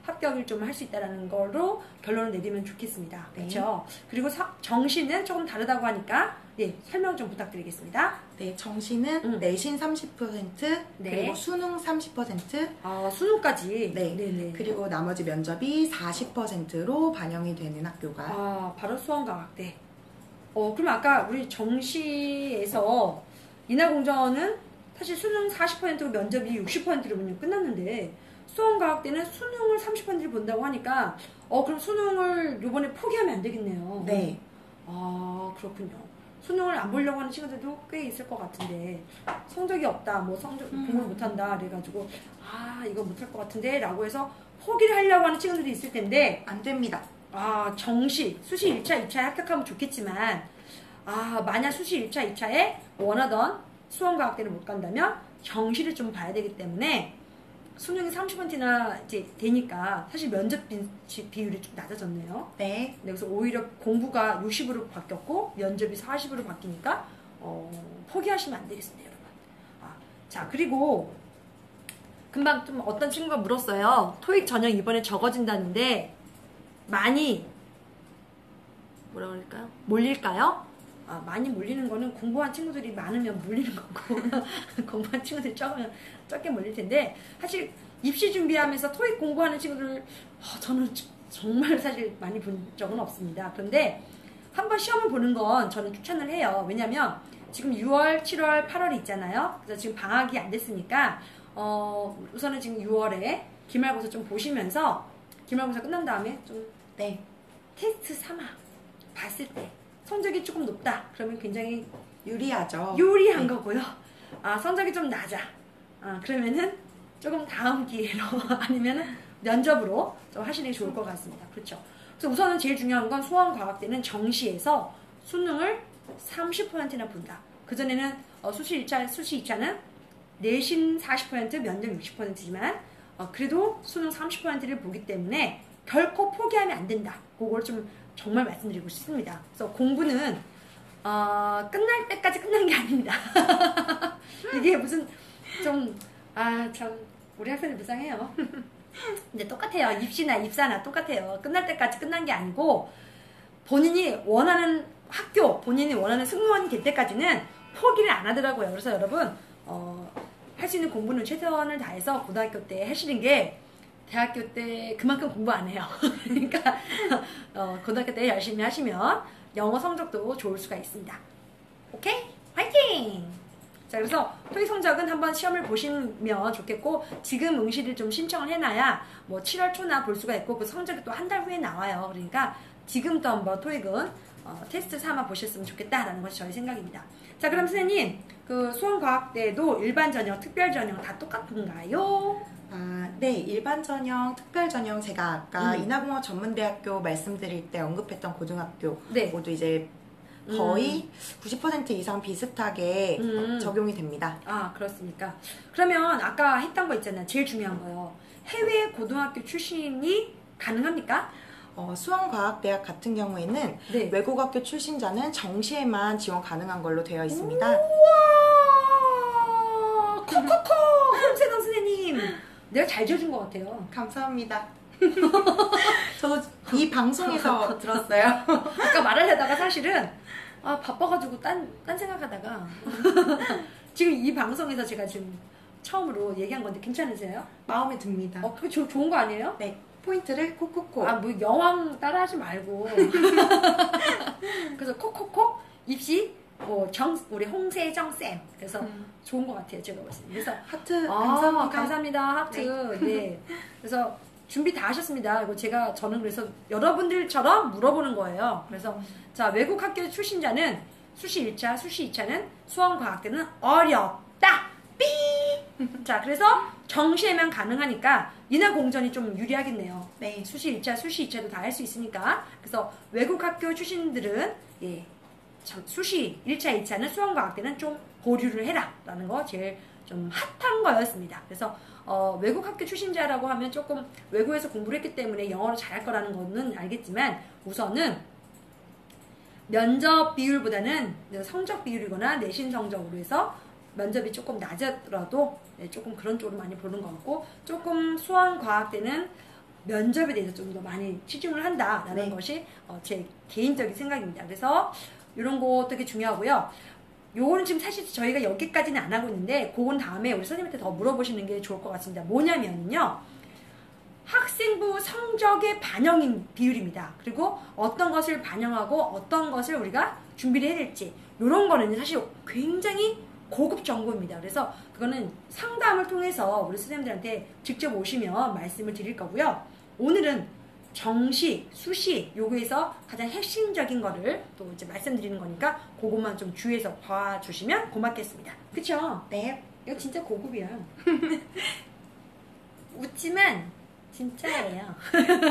[SPEAKER 2] 합격을 좀 할 수 있다는 걸로 결론을 내리면 좋겠습니다.
[SPEAKER 3] 네.
[SPEAKER 2] 그렇죠? 그리고 정시는 조금 다르다고 하니까 설명 좀 부탁드리겠습니다.
[SPEAKER 3] 네, 정시는 내신 30%,
[SPEAKER 2] 네.
[SPEAKER 3] 그리고 수능 30%,
[SPEAKER 2] 수능까지.
[SPEAKER 3] 네.
[SPEAKER 2] 네네.
[SPEAKER 3] 그리고 나머지 면접이 40%로 반영이 되는 학교가
[SPEAKER 2] 바로 수원과학대. 그럼 아까 우리 정시에서 인하공전은 사실 수능 40%고 면접이 60%로 보면 끝났는데 수원과학대는 수능을 30%를 본다고 하니까 그럼 수능을 이번에 포기하면 안 되겠네요.
[SPEAKER 3] 네.
[SPEAKER 2] 그렇군요. 수능을 안 보려고 하는 친구들도 꽤 있을 것 같은데 성적이 없다, 뭐 공부를 못한다 그래가지고 이거 못할 것 같은데 라고 해서 포기를 하려고 하는 친구들이 있을 텐데
[SPEAKER 3] 안 됩니다.
[SPEAKER 2] 정시, 수시 1차, 2차에 합격하면 좋겠지만 만약 수시 1차, 2차에 원하던 수원과학대를 못 간다면 정시를 좀 봐야 되기 때문에 수능이 30%나 이제 되니까 사실 면접 비율이 좀 낮아졌네요.
[SPEAKER 3] 네.
[SPEAKER 2] 그래서 오히려 공부가 60으로 바뀌었고 면접이 40으로 바뀌니까 포기하시면 안 되겠습니다, 여러분. 자, 그리고 금방 좀 어떤 친구가 물었어요. 토익 전형 이번에 적어진다는데 많이 뭐라 그럴까요? 몰릴까요? 많이 몰리는 거는 공부한 친구들이 많으면 몰리는 거고 공부한 친구들이 적으면 적게 몰릴 텐데 사실 입시 준비하면서 토익 공부하는 친구들 저는 정말 사실 많이 본 적은 없습니다. 그런데 한번 시험을 보는 건 저는 추천을 해요. 왜냐면 지금 6월, 7월, 8월이 있잖아요. 그래서 지금 방학이 안 됐으니까 우선은 지금 6월에 기말고사 좀 보시면서 기말고사 끝난 다음에 좀 테스트 삼아 봤을 때 성적이 조금 높다. 그러면 굉장히
[SPEAKER 3] 유리하죠.
[SPEAKER 2] 유리한 거고요. 성적이 좀 낮아. 그러면은 조금 다음 기회로 아니면은 면접으로 좀 하시는 게 좋을 것 같습니다. 그렇죠. 그래서 우선은 제일 중요한 건 수원과학대는 정시에서 수능을 30%나 본다. 그전에는 수시 1차, 수시 2차는 내신 40%, 면접 60%지만 그래도 수능 30%를 보기 때문에 결코 포기하면 안 된다. 그걸 좀 정말 말씀드리고 싶습니다. 그래서 공부는 끝날 때까지 끝난 게 아닙니다. 이게 무슨 좀 참 우리 학생들 불쌍해요. 근데 똑같아요. 입시나 입사나 똑같아요. 끝날 때까지 끝난 게 아니고 본인이 원하는 학교, 본인이 원하는 승무원이 될 때까지는 포기를 안 하더라고요. 그래서 여러분 할 수 있는 공부는 최선을 다해서 고등학교 때 하시는 게 대학교 때 그만큼 공부 안 해요. 그러니까 고등학교 때 열심히 하시면 영어 성적도 좋을 수가 있습니다. 오케이? 화이팅! 자, 그래서 토익 성적은 한번 시험을 보시면 좋겠고 지금 응시를 좀 신청을 해놔야 뭐 7월 초나 볼 수가 있고 그 성적이 또 한 달 후에 나와요. 그러니까 지금부터 한번 토익은 테스트 삼아 보셨으면 좋겠다라는 것이 저희 생각입니다. 자, 그럼 선생님 그 수원과학대도 일반 전형, 특별 전형 다 똑같은가요?
[SPEAKER 3] 네, 일반 전형, 특별 전형 제가 아까 인하공업 전문대학교 말씀드릴 때 언급했던 고등학교 모두 이제 거의 90% 이상 비슷하게 적용이 됩니다.
[SPEAKER 2] 그렇습니까? 그러면 아까 했던 거 있잖아요. 제일 중요한 거요. 해외 고등학교 출신이 가능합니까?
[SPEAKER 3] 수원과학대학 같은 경우에는 외국학교 출신자는 정시에만 지원 가능한 걸로 되어 있습니다.
[SPEAKER 2] 우와! 콕콕콕! 홍세동 선생님! 내가 잘 지어준 것 같아요.
[SPEAKER 3] 감사합니다. 저도 이 방송에서 들었어요.
[SPEAKER 2] 아까 말하려다가 사실은 바빠가지고 딴 생각하다가 지금 이 방송에서 제가 지금 처음으로 얘기한 건데 괜찮으세요?
[SPEAKER 3] 마음에 듭니다.
[SPEAKER 2] 그거 좋은 거 아니에요?
[SPEAKER 3] 네, 포인트를 콕콕콕.
[SPEAKER 2] 뭐 여왕 따라하지 말고 그래서 콕콕콕 입시 우리 홍세정 쌤 그래서 좋은 것 같아요 제가 봤을 때. 그래서
[SPEAKER 3] 하트 감사합니다.
[SPEAKER 2] 감사합니다 하트. 네. 그래서 준비 다 하셨습니다. 저는 그래서 여러분들처럼 물어보는 거예요. 그래서 자, 외국 학교 출신자는 수시 1차, 수시 2차는 수험과학대는 어렵다. 삐! 자, 그래서 정시에만 가능하니까 인하공전이 좀 유리하겠네요.
[SPEAKER 3] 네.
[SPEAKER 2] 수시 1차, 수시 2차도 다 할 수 있으니까. 그래서 외국 학교 출신들은 수시 1차, 2차는 수험과학대는 좀 보류를 해라. 라는 거 제일 좀 핫한 거였습니다. 그래서 외국 학교 출신자라고 하면 조금 외국에서 공부를 했기 때문에 영어를 잘할 거라는 거는 알겠지만 우선은 면접 비율보다는 성적 비율이거나 내신 성적으로 해서 면접이 조금 낮았더라도 조금 그런 쪽으로 많이 보는 것 같고 조금 수험 과학 때는 면접에 대해서 좀 더 많이 치중을 한다라는 것이 제 개인적인 생각입니다. 그래서 이런 거 되게 중요하고요. 요거는 지금 사실 저희가 여기까지는 안 하고 있는데 그건 다음에 우리 선생님한테 더 물어보시는 게 좋을 것 같습니다. 뭐냐면요. 학생부 성적의 반영인 비율입니다. 그리고 어떤 것을 반영하고 어떤 것을 우리가 준비를 해야 될지 이런 거는 사실 굉장히 고급 정보입니다. 그래서 그거는 상담을 통해서 우리 선생님들한테 직접 오시면 말씀을 드릴 거고요. 오늘은 정시, 수시 요거에서 가장 핵심적인 거를 또 이제 말씀드리는 거니까 그것만 좀 주의해서 봐주시면 고맙겠습니다. 그쵸?
[SPEAKER 3] 네.
[SPEAKER 2] 이거 진짜 고급이야. 웃지만 진짜예요.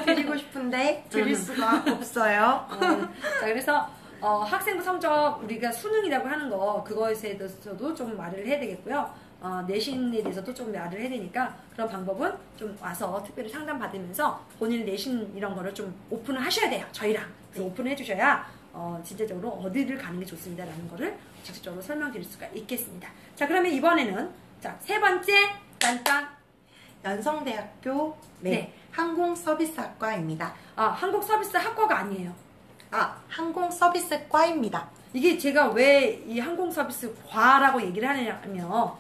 [SPEAKER 3] 드리고 싶은데 드릴 수가 없어요.
[SPEAKER 2] 자, 그래서 학생부 성적 우리가 수능이라고 하는 거 그거에 대해서도 좀 말을 해야 되겠고요. 내신에 대해서도 좀 말을 해야 되니까 그런 방법은 좀 와서 특별히 상담 받으면서 본인 내신 이런 거를 좀 오픈을 하셔야 돼요. 저희랑. 그래서 오픈을 해주셔야 진짜적으로 어디를 가는 게 좋습니다라는 거를 직접적으로 설명드릴 수가 있겠습니다. 자, 그러면 이번에는 자, 세 번째 딴딴
[SPEAKER 3] 연성대학교
[SPEAKER 2] 네.
[SPEAKER 3] 항공서비스학과입니다.
[SPEAKER 2] 항공서비스학과가 아니에요.
[SPEAKER 3] 항공서비스과입니다.
[SPEAKER 2] 이게 제가 왜 이 항공서비스과라고 얘기를 하냐면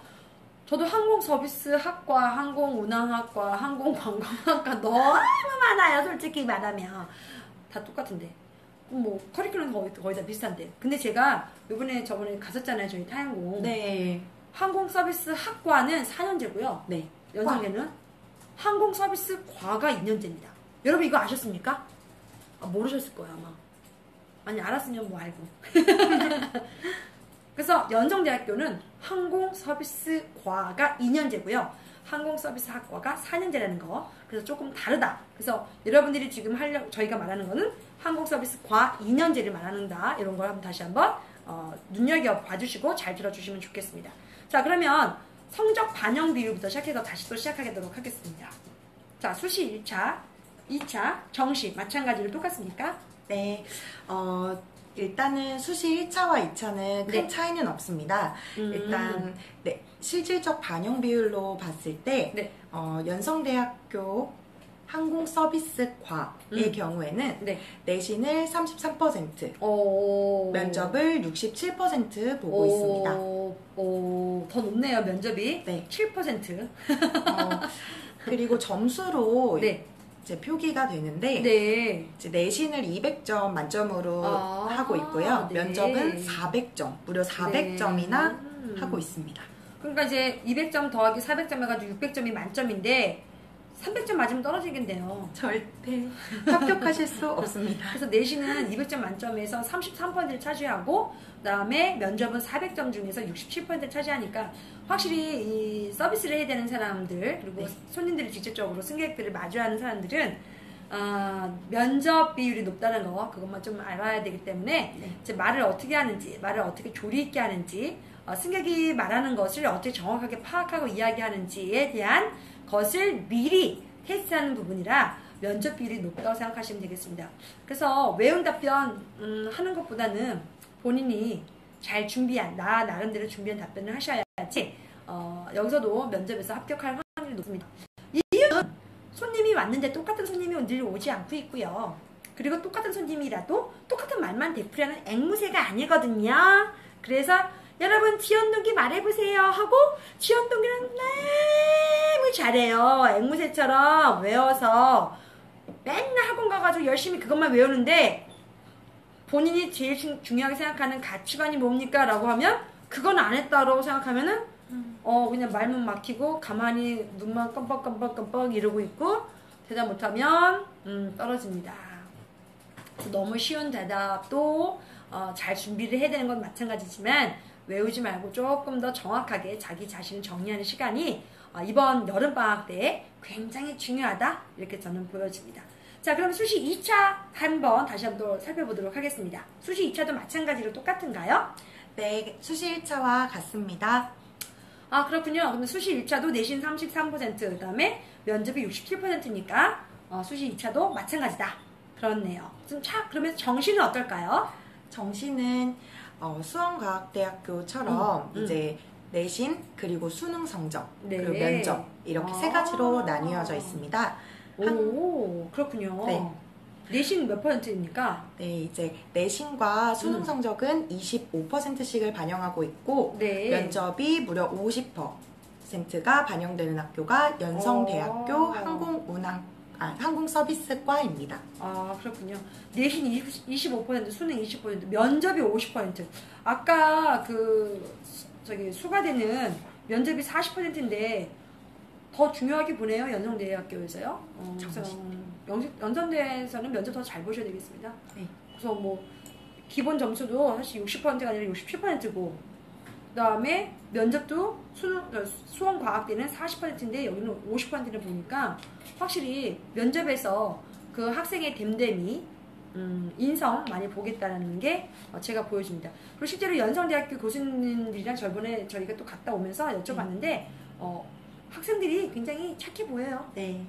[SPEAKER 2] 저도 항공서비스학과, 항공운항학과, 항공관광학과 너무 많아요. 솔직히 말하면 다 똑같은데 뭐 커리큘럼 거의 다 비슷한데 근데 제가 저번에 갔었잖아요. 저희 타항공.
[SPEAKER 3] 네.
[SPEAKER 2] 항공서비스학과는 4년제고요.
[SPEAKER 3] 네.
[SPEAKER 2] 연상에는 항공서비스과가 2년제입니다. 여러분 이거 아셨습니까? 모르셨을 거예요 아마. 아니 알았으면 뭐 알고. 그래서 연성대학교는 항공서비스과가 2년제고요. 항공서비스학과가 4년제라는 거. 그래서 조금 다르다. 그래서 여러분들이 지금 저희가 말하는 거는 항공서비스과 2년제를 말하는다. 이런 걸 다시 한번 눈여겨봐 주시고 잘 들어주시면 좋겠습니다. 자, 그러면 성적 반영 비율부터 시작해서 다시 또 시작하도록 하겠습니다. 자, 수시 1차, 2차, 정시 마찬가지로 똑같습니까?
[SPEAKER 3] 네. 일단은 수시 1차와 2차는 큰
[SPEAKER 2] 네.
[SPEAKER 3] 차이는 없습니다. 일단 네, 실질적 반영 비율로 봤을 때
[SPEAKER 2] 네.
[SPEAKER 3] 연성대학교 항공서비스과의 경우에는
[SPEAKER 2] 네.
[SPEAKER 3] 내신을 33%, 면접을 67% 보고 있습니다.
[SPEAKER 2] 더 높네요, 면접이.
[SPEAKER 3] 네.
[SPEAKER 2] 7%.
[SPEAKER 3] 그리고 점수로
[SPEAKER 2] 네.
[SPEAKER 3] 이제 표기가 되는데
[SPEAKER 2] 네.
[SPEAKER 3] 이제 내신을 200점 만점으로 하고 있고요.
[SPEAKER 2] 네.
[SPEAKER 3] 면접은 400점, 무려 400점이나 하고 있습니다.
[SPEAKER 2] 그러니까 이제 200점 더하기 400점 해가지고 600점이 만점인데 300점 맞으면 떨어지겠네요.
[SPEAKER 3] 절대 합격하실 수 없습니다.
[SPEAKER 2] 그래서 내신은 200점 만점에서 33%를 차지하고 그다음에 면접은 400점 중에서 67%를 차지하니까 확실히 이 서비스를 해야 되는 사람들 그리고
[SPEAKER 3] 네.
[SPEAKER 2] 손님들이 직접적으로 승객들을 마주하는 사람들은 면접 비율이 높다는 거 그것만 좀 알아야 되기 때문에
[SPEAKER 3] 네.
[SPEAKER 2] 이제 말을 어떻게 하는지 말을 어떻게 조리 있게 하는지 승객이 말하는 것을 어떻게 정확하게 파악하고 이야기하는지에 대한 것을 미리 테스트하는 부분이라 면접 비율이 높다고 생각하시면 되겠습니다. 그래서 외운 답변 하는 것보다는 본인이 잘 준비한 나름대로 준비한 답변을 하셔야지 여기서도 면접에서 합격할 확률이 높습니다. 이 이유는 손님이 왔는데 똑같은 손님이 늘 오지 않고 있고요. 그리고 똑같은 손님이라도 똑같은 말만 되풀이하는 앵무새가 아니거든요. 그래서 여러분 지연동기 말해보세요 하고 지연동기는 너무 잘해요. 앵무새처럼 외워서 맨날 학원 가가지고 열심히 그것만 외우는데 본인이 제일 중요하게 생각하는 가치관이 뭡니까? 라고 하면 그건 안 했다라고 생각하면은 그냥 말문 막히고 가만히 눈만 껌뻑껌뻑껌뻑 이러고 있고 대답 못하면 떨어집니다. 너무 쉬운 대답도 잘 준비를 해야 되는 건 마찬가지지만 외우지 말고 조금 더 정확하게 자기 자신을 정리하는 시간이 이번 여름방학 때에 굉장히 중요하다 이렇게 저는 보여집니다. 자, 그럼 수시 2차 다시 한번 살펴보도록 하겠습니다. 수시 2차도 마찬가지로 똑같은가요?
[SPEAKER 3] 네, 수시 1차와 같습니다.
[SPEAKER 2] 아, 그렇군요. 그럼 수시 1차도 내신 33%, 그 다음에 면접이 67%니까 수시 2차도 마찬가지다. 그렇네요. 그러면 정시는 어떨까요?
[SPEAKER 3] 정시는 수원과학대학교처럼 이제 내신 그리고 수능 성적
[SPEAKER 2] 네.
[SPEAKER 3] 그리고 면접 이렇게 세 가지로 나뉘어져 있습니다.
[SPEAKER 2] 오, 그렇군요.
[SPEAKER 3] 네.
[SPEAKER 2] 내신 몇 %입니까?
[SPEAKER 3] 네, 이제 내신과 수능 성적은 25%씩을 반영하고 있고
[SPEAKER 2] 네.
[SPEAKER 3] 면접이 무려 50%가 반영되는 학교가 연성대학교 항공서비스과입니다.
[SPEAKER 2] 아, 그렇군요. 내신 25%, 수능 20%, 면접이 50%. 아까 수가되는 면접이 40%인데 더 중요하게 보네요. 연성대학교에서요. 연성대에서는 면접 더 잘 보셔야 되겠습니다.
[SPEAKER 3] 네.
[SPEAKER 2] 그래서 뭐 기본 점수도 사실 60%가 아니라 67%고 그다음에 면접도 수원과학대는 40%인데 여기는 50%를 보니까 확실히 면접에서 그 학생의 됨됨이 인성 많이 보겠다는 게 제가 보여집니다. 그리고 실제로 연성대학교 교수님들이랑 저번에 저희가 또 갔다 오면서 여쭤봤는데 학생들이 굉장히 착해 보여요.
[SPEAKER 3] 네.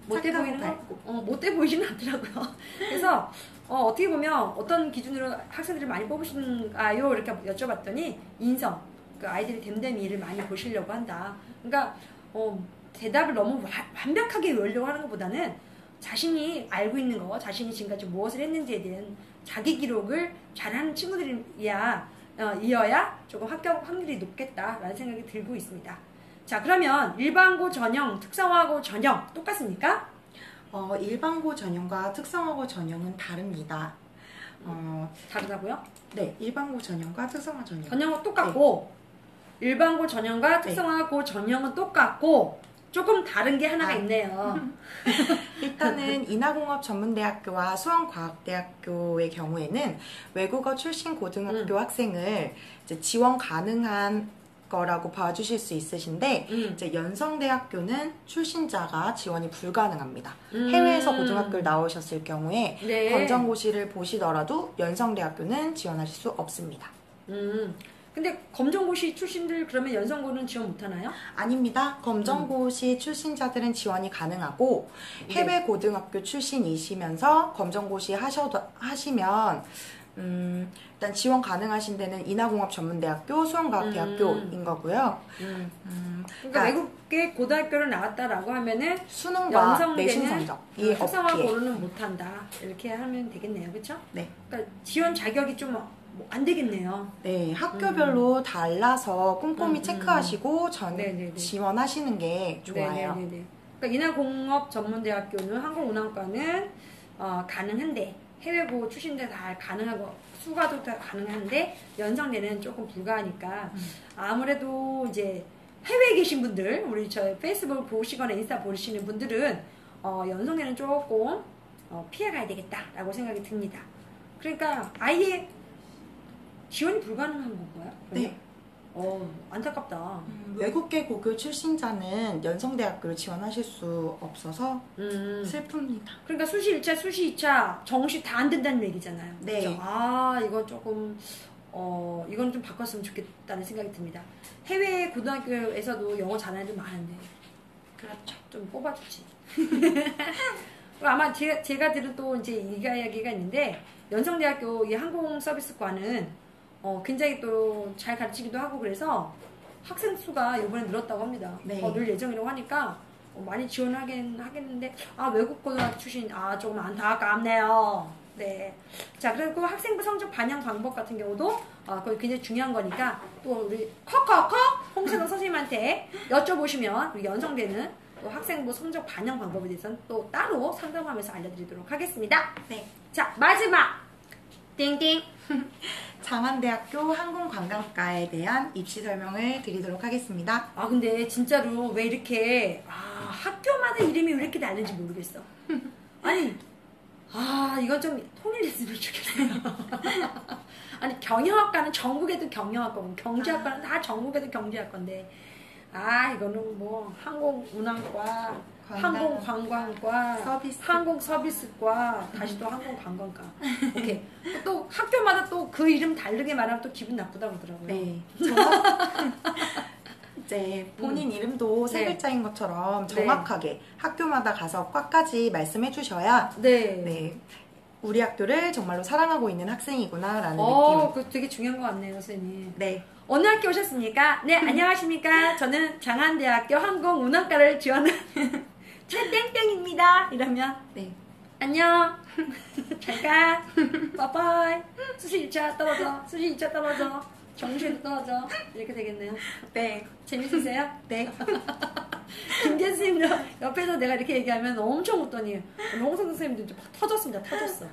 [SPEAKER 2] 못돼 보이지는 않더라고요. 그래서 어떻게 보면 어떤 기준으로 학생들을 많이 뽑으시는가요? 이렇게 여쭤봤더니 인성, 그 아이들의 됨됨이를 많이 보시려고 한다. 그러니까 대답을 너무 완벽하게 외우려고 하는 것보다는 자신이 알고 있는 거, 자신이 지금까지 무엇을 했는지에 대한 자기 기록을 잘하는 친구들이어야 조금 합격 확률이 높겠다라는 생각이 들고 있습니다. 자, 그러면 일반고 전형, 특성화고 전형 똑같습니까?
[SPEAKER 3] 일반고 전형과 특성화고 전형은 다릅니다.
[SPEAKER 2] 다르다고요?
[SPEAKER 3] 네, 일반고 전형과 특성화 전형.
[SPEAKER 2] 전형은 똑같고 일반고 전형과 특성화고 전형은 똑같고 조금 다른 게 하나가 있네요.
[SPEAKER 3] 일단은 인하공업전문대학교와 수원과학대학교의 경우에는 외국어 출신 고등학교 학생을 이제 지원 가능한 거라고 봐주실 수 있으신데 이제 연성대학교는 출신자가 지원이 불가능합니다. 해외에서 고등학교를 나오셨을 경우에
[SPEAKER 2] 네.
[SPEAKER 3] 검정고시를 보시더라도 연성대학교는 지원하실 수 없습니다.
[SPEAKER 2] 근데 검정고시 출신들 그러면 연성고는 지원 못하나요?
[SPEAKER 3] 아닙니다. 검정고시 출신자들은 지원이 가능하고 해외 고등학교 출신이시면서 검정고시 하시면 일단 지원 가능하신 데는 인하공업전문대학교, 수원과학대학교인 거고요.
[SPEAKER 2] 그러니까 외국계 고등학교를 나왔다라고 하면은
[SPEAKER 3] 수능과 내신 성적이
[SPEAKER 2] 특성화고는 못한다. 이렇게 하면 되겠네요, 그렇죠?
[SPEAKER 3] 네.
[SPEAKER 2] 그러니까 지원 자격이 좀 안 되겠네요.
[SPEAKER 3] 네, 학교별로 달라서 꼼꼼히 체크하시고
[SPEAKER 2] 네네네.
[SPEAKER 3] 지원하시는 게 좋아요.
[SPEAKER 2] 네네네. 그러니까 인하공업전문대학교는 항공운항과는 가능한데 해외고 출신들 다 가능하고 수가도 다 가능한데 연성대는 조금 불가하니까 아무래도 이제 해외에 계신 분들 우리 저 페이스북 보시거나 인스타 보시는 분들은 연성대는 조금 피해가야 되겠다라고 생각이 듭니다. 그러니까 아예 지원이 불가능한 건가요?
[SPEAKER 3] 네.
[SPEAKER 2] 안타깝다.
[SPEAKER 3] 외국계 고교 출신자는 연성대학교를 지원하실 수 없어서 슬픕니다.
[SPEAKER 2] 그러니까 수시 1차, 수시 2차, 정시 다 안 된다는 얘기잖아요.
[SPEAKER 3] 네.
[SPEAKER 2] 그렇죠? 이건 조금 이건 좀 바꿨으면 좋겠다는 생각이 듭니다. 해외 고등학교에서도 영어 잘하는 애들 많은데
[SPEAKER 3] 그렇죠.
[SPEAKER 2] 좀 뽑아주지. 그리고 아마 제가 들은 또 이제 이야기가 있는데 연성대학교 이 항공서비스과는 굉장히 또 잘 가르치기도 하고 그래서 학생 수가 이번에 늘었다고 합니다.
[SPEAKER 3] 네.
[SPEAKER 2] 늘 예정이라고 하니까 많이 지원하겠는데 외국 고등학교 출신 조금 안타깝네요. 네. 자, 그리고 학생부 성적 반영 방법 같은 경우도 그거 굉장히 중요한 거니까 또 우리 컥컥컥 홍순호 선생님한테 여쭤보시면 우리 연성대는 또 학생부 성적 반영 방법에 대해서는 또 따로 상담하면서 알려드리도록 하겠습니다.
[SPEAKER 3] 네.
[SPEAKER 2] 자, 마지막 띵띵.
[SPEAKER 3] 장안대학교 항공관광과에 대한 입시 설명을 드리도록 하겠습니다.
[SPEAKER 2] 근데 진짜로 왜 이렇게 학교마다 이름이 왜 이렇게 다른지 모르겠어. 아니 이건 좀 통일됐으면 좋겠어요. 아니 경영학과는 전국에도 경영학과고 경제학과는 다 전국에도 경제학과인데 이거는 뭐 항공운항과 항공관광과
[SPEAKER 3] 서비스.
[SPEAKER 2] 항공서비스과 다시 또 항공관광과. 오케이. 또 학교마다 또 그 이름 다르게 말하면 또 기분 나쁘다고 그러더라고요.
[SPEAKER 3] 네. 이제 본인 이름도 세
[SPEAKER 2] 네.
[SPEAKER 3] 글자인 것처럼 정확하게 학교마다 가서 과까지 말씀해 주셔야 네. 우리 학교를 정말로 사랑하고 있는 학생이구나라는 느낌.
[SPEAKER 2] 그거 되게 중요한 것 같네요, 선생님.
[SPEAKER 3] 네.
[SPEAKER 2] 어느 학교 오셨습니까? 네, 안녕하십니까? 저는 장안대학교 항공운항과를 지원한 최땡땡입니다. 이러면
[SPEAKER 3] 네.
[SPEAKER 2] 안녕. 잘가. 빠빠이. 수시 1차 떨어져. 수시 2차 떨어져. 정시에도 떨어져. 이렇게 되겠네요.
[SPEAKER 3] 네.
[SPEAKER 2] 재밌으세요?
[SPEAKER 3] 네.
[SPEAKER 2] 김계 선생님도 옆에서 내가 이렇게 얘기하면 엄청 웃더니 홍성 선생님도 이제 막 터졌습니다. 터졌어.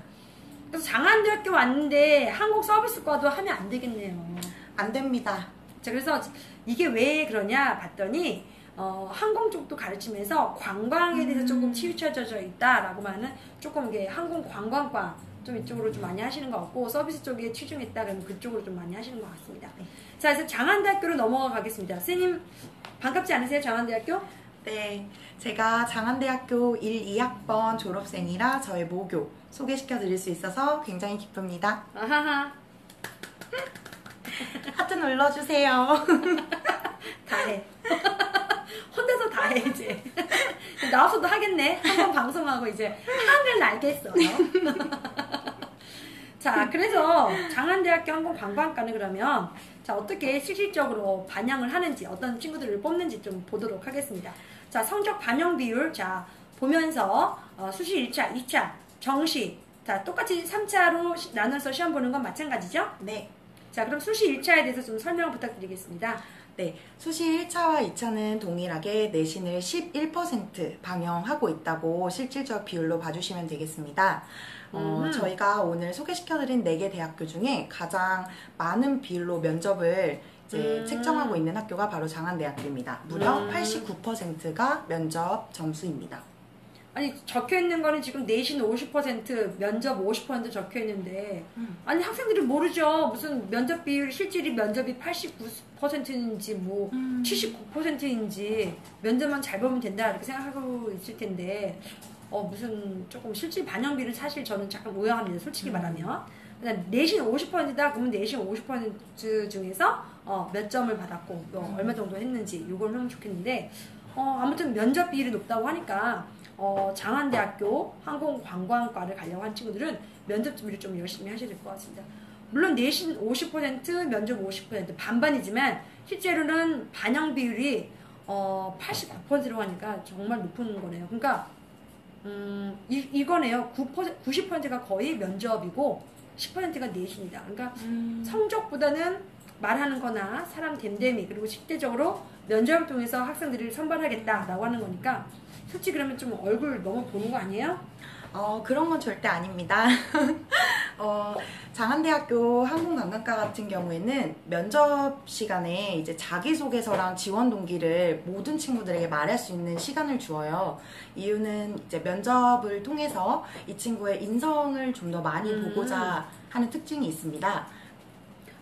[SPEAKER 2] 그래서 장안대학교 왔는데 한국 서비스과도 하면 안 되겠네요.
[SPEAKER 3] 안 됩니다.
[SPEAKER 2] 자, 그래서 이게 왜 그러냐 봤더니 항공 쪽도 가르치면서 관광에 대해서 조금 치우쳐져 있다라고 하는 조금 이게 항공 관광과 좀 이쪽으로 좀 많이 하시는 것 같고 서비스 쪽에 치중했다 그러면 그쪽으로 좀 많이 하시는 것 같습니다. 네. 자, 그래서 장안대학교로 넘어가 가겠습니다. 선생님 반갑지 않으세요? 장안대학교?
[SPEAKER 3] 네. 제가 장안대학교 1, 2학번 졸업생이라 저의 모교 소개시켜 드릴 수 있어서 굉장히 기쁩니다.
[SPEAKER 2] 아하하.
[SPEAKER 3] 하트 눌러주세요.
[SPEAKER 2] 다 해. 혼자서 다 해, 이제. 나와서도 하겠네. 한번 방송하고 이제 한글 날겠어요. 자, 그래서 장안대학교 항공관광과는 그러면 어떻게 실질적으로 반영을 하는지 어떤 친구들을 뽑는지 좀 보도록 하겠습니다. 자, 성적 반영 비율 보면서 수시 1차, 2차, 정시 똑같이 3차로 나눠서 시험 보는 건 마찬가지죠?
[SPEAKER 3] 네.
[SPEAKER 2] 자, 그럼 수시 1차에 대해서 좀 설명 부탁드리겠습니다.
[SPEAKER 3] 네, 수시 1차와 2차는 동일하게 내신을 11% 반영하고 있다고 실질적 비율로 봐주시면 되겠습니다. 저희가 오늘 소개시켜드린 4개 대학교 중에 가장 많은 비율로 면접을 이제 책정하고 있는 학교가 바로 장안대학교입니다. 무려 89%가 면접 점수입니다.
[SPEAKER 2] 아니 적혀 있는 거는 지금 내신 50% 면접 50% 적혀 있는데 아니 학생들이 모르죠. 무슨 면접 비율 실질이 면접이 89%인지 뭐 79%인지 면접만 잘 보면 된다 이렇게 생각하고 있을 텐데 무슨 조금 실질 반영비를 사실 저는 잠깐 오해합니다. 솔직히 말하면 내신 50%다 그러면 내신 50% 중에서 몇 점을 받았고 얼마 정도 했는지 이걸 하면 좋겠는데 아무튼 면접 비율이 높다고 하니까 장안대학교 항공관광과를 가려고 한 친구들은 면접 준비를 좀 열심히 하셔야 될 것 같습니다. 물론 내신 50% 면접 50% 반반이지만 실제로는 반영 비율이 89%라고 하니까 정말 높은 거네요. 그러니까 이거네요. 90%가 거의 면접이고 10%가 내신이다. 그러니까 성적보다는 말하는 거나 사람 됨됨이 그리고 실제적으로 면접을 통해서 학생들을 선발하겠다라고 하는 거니까 솔직히 그러면 좀 얼굴 너무 보는 거 아니에요?
[SPEAKER 3] 그런 건 절대 아닙니다. 장안대학교 항공관광과 같은 경우에는 면접 시간에 이제 자기소개서랑 지원 동기를 모든 친구들에게 말할 수 있는 시간을 주어요. 이유는 이제 면접을 통해서 이 친구의 인성을 좀 더 많이 보고자 하는 특징이 있습니다.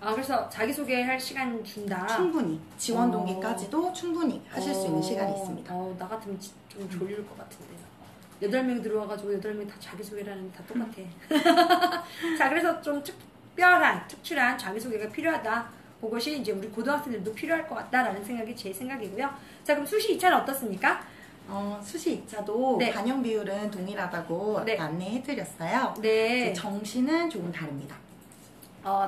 [SPEAKER 2] 그래서 자기소개할 시간 준다.
[SPEAKER 3] 충분히 지원 동기까지도 충분히 하실 수 있는 시간이 있습니다.
[SPEAKER 2] 나 같으면 좀 졸릴 것 같은데. 8명 들어와가지고 8명 다 자기소개를 하는데 다 똑같아. 자, 그래서 좀 특출한 자기소개가 필요하다. 그것이 이제 우리 고등학생들도 필요할 것 같다라는 생각이 제 생각이고요. 자, 그럼 수시 2차는 어떻습니까?
[SPEAKER 3] 수시 2차도
[SPEAKER 2] 네.
[SPEAKER 3] 반영 비율은 동일하다고
[SPEAKER 2] 네.
[SPEAKER 3] 안내해드렸어요.
[SPEAKER 2] 네.
[SPEAKER 3] 정시는 조금 다릅니다.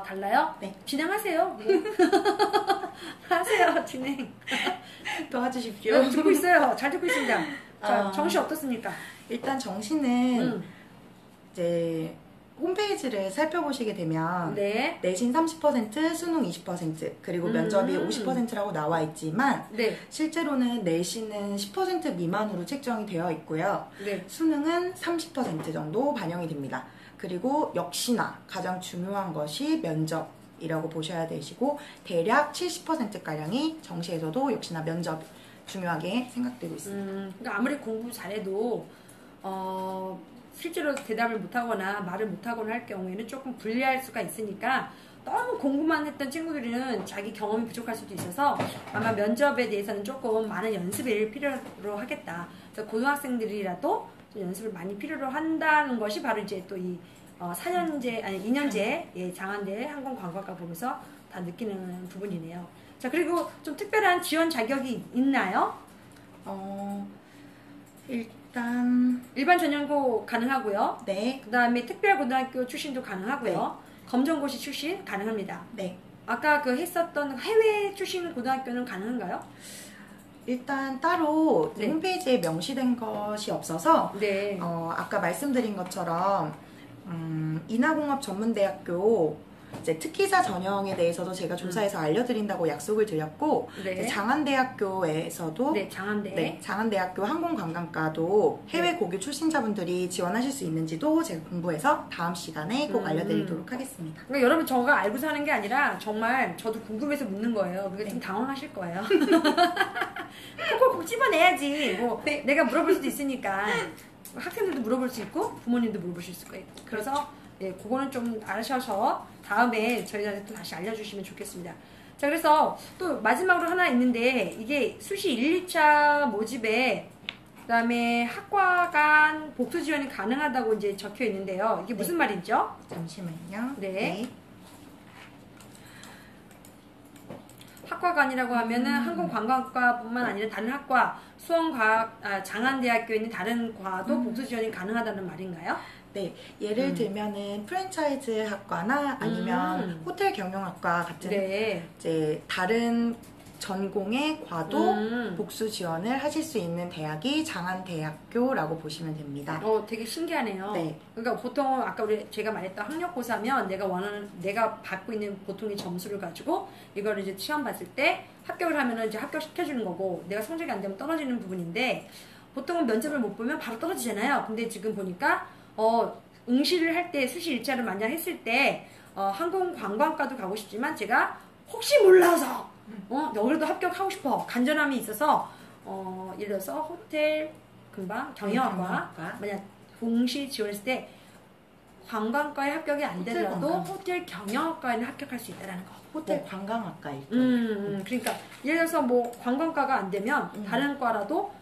[SPEAKER 2] 달라요?
[SPEAKER 3] 네.
[SPEAKER 2] 진행하세요. 네. 하세요, 진행.
[SPEAKER 3] 도와주십시오.
[SPEAKER 2] 네, 듣고 있어요. 잘 듣고 있습니다. 자,
[SPEAKER 3] 어.
[SPEAKER 2] 정시 어떻습니까?
[SPEAKER 3] 일단 정시는
[SPEAKER 2] 음.
[SPEAKER 3] 이제 홈페이지를 살펴보시게 되면
[SPEAKER 2] 네.
[SPEAKER 3] 내신 30%, 수능 20%, 그리고 면접이 50%라고 나와 있지만
[SPEAKER 2] 네.
[SPEAKER 3] 실제로는 내신은 10% 미만으로 책정이 되어 있고요.
[SPEAKER 2] 네.
[SPEAKER 3] 수능은 30% 정도 반영이 됩니다. 그리고 역시나 가장 중요한 것이 면접이라고 보셔야 되시고 대략 70%가량이 정시에서도 역시나 면접 중요하게 생각되고 있습니다.
[SPEAKER 2] 그러니까 아무리 공부 잘해도 실제로 대답을 못하거나 말을 못하거나 할 경우에는 조금 불리할 수가 있으니까 너무 공부만 했던 친구들은 자기 경험이 부족할 수도 있어서 아마 면접에 대해서는 조금 많은 연습을 필요로 하겠다. 그래서 고등학생들이라도 좀 연습을 많이 필요로 한다는 것이 바로 이제 또 이 4년제 아니 2년제 예, 장안대 항공관광과 보면서 다 느끼는 부분이네요. 자, 그리고 좀 특별한 지원 자격이 있나요?
[SPEAKER 3] 일단
[SPEAKER 2] 일반 전형고 가능하고요.
[SPEAKER 3] 네,
[SPEAKER 2] 그 다음에 특별고등학교 출신도 가능하고요. 검정고시 출신 가능합니다.
[SPEAKER 3] 네.
[SPEAKER 2] 아까 그 했었던 해외 출신 고등학교는 가능한가요?
[SPEAKER 3] 일단 따로
[SPEAKER 2] 네.
[SPEAKER 3] 홈페이지에 명시된 것이 없어서
[SPEAKER 2] 네.
[SPEAKER 3] 아까 말씀드린 것처럼 인하공업 전문대학교 이제 특기자 전형에 대해서도 제가 조사해서 알려드린다고 약속을 드렸고
[SPEAKER 2] 네.
[SPEAKER 3] 이제 장안대학교에서도
[SPEAKER 2] 네, 장안대.
[SPEAKER 3] 네, 장안대학교 항공관광과도 해외 고교 출신자분들이 지원하실 수 있는지도 제가 공부해서 다음 시간에 꼭 알려드리도록 하겠습니다.
[SPEAKER 2] 그러니까 여러분 저가 알고 사는 게 아니라 정말 저도 궁금해서 묻는 거예요. 그게 좀 당황하실 거예요. 콕콕콕 집어내야지. 뭐
[SPEAKER 3] 네.
[SPEAKER 2] 내가 물어볼 수도 있으니까 학생들도 물어볼 수 있고 부모님도 물어보실 수가 있고. 그래서 예, 그거는 좀 아셔서 다음에 저희한테 또 다시 알려주시면 좋겠습니다. 자, 그래서 또 마지막으로 하나 있는데 이게 수시 1, 2차 모집에 그다음에 학과 간 복수 지원이 가능하다고 이제 적혀 있는데요. 이게 무슨 말이죠?
[SPEAKER 3] 잠시만요.
[SPEAKER 2] 네. 학과 간이라고 하면은 항공관광과뿐만 아니라 다른 학과, 수원과학, 장안대학교에 있는 다른 과도 복수 지원이 가능하다는 말인가요?
[SPEAKER 3] 네, 예를 들면은 프랜차이즈 학과나 아니면 호텔 경영학과 같은
[SPEAKER 2] 네.
[SPEAKER 3] 이제 다른 전공의 과도
[SPEAKER 2] 음.
[SPEAKER 3] 복수 지원을 하실 수 있는 대학이 장안대학교라고 보시면 됩니다.
[SPEAKER 2] 되게 신기하네요.
[SPEAKER 3] 네.
[SPEAKER 2] 그러니까 보통 아까 제가 말했던 학력고사면 내가 받고 있는 보통의 점수를 가지고 이걸 이제 시험 봤을 때 합격을 하면은 이제 합격시켜주는 거고 내가 성적이 안 되면 떨어지는 부분인데 보통은 면접을 못 보면 바로 떨어지잖아요. 근데 지금 보니까 응시를 할 때 수시 1차를 만약 했을 때 항공관광과도 가고 싶지만 제가 혹시 몰라서 여기도 합격하고 싶어 간절함이 있어서 예를 들어서 호텔 금방 경영학과 만약 동시 지원했을 때 관광과에 합격이 안 되더라도 호텔 경영학과에는 합격할 수 있다는 거.
[SPEAKER 3] 호텔 관광학과일 거.
[SPEAKER 2] 그러니까 예를 들어서 뭐 관광과가 안 되면 다른 과라도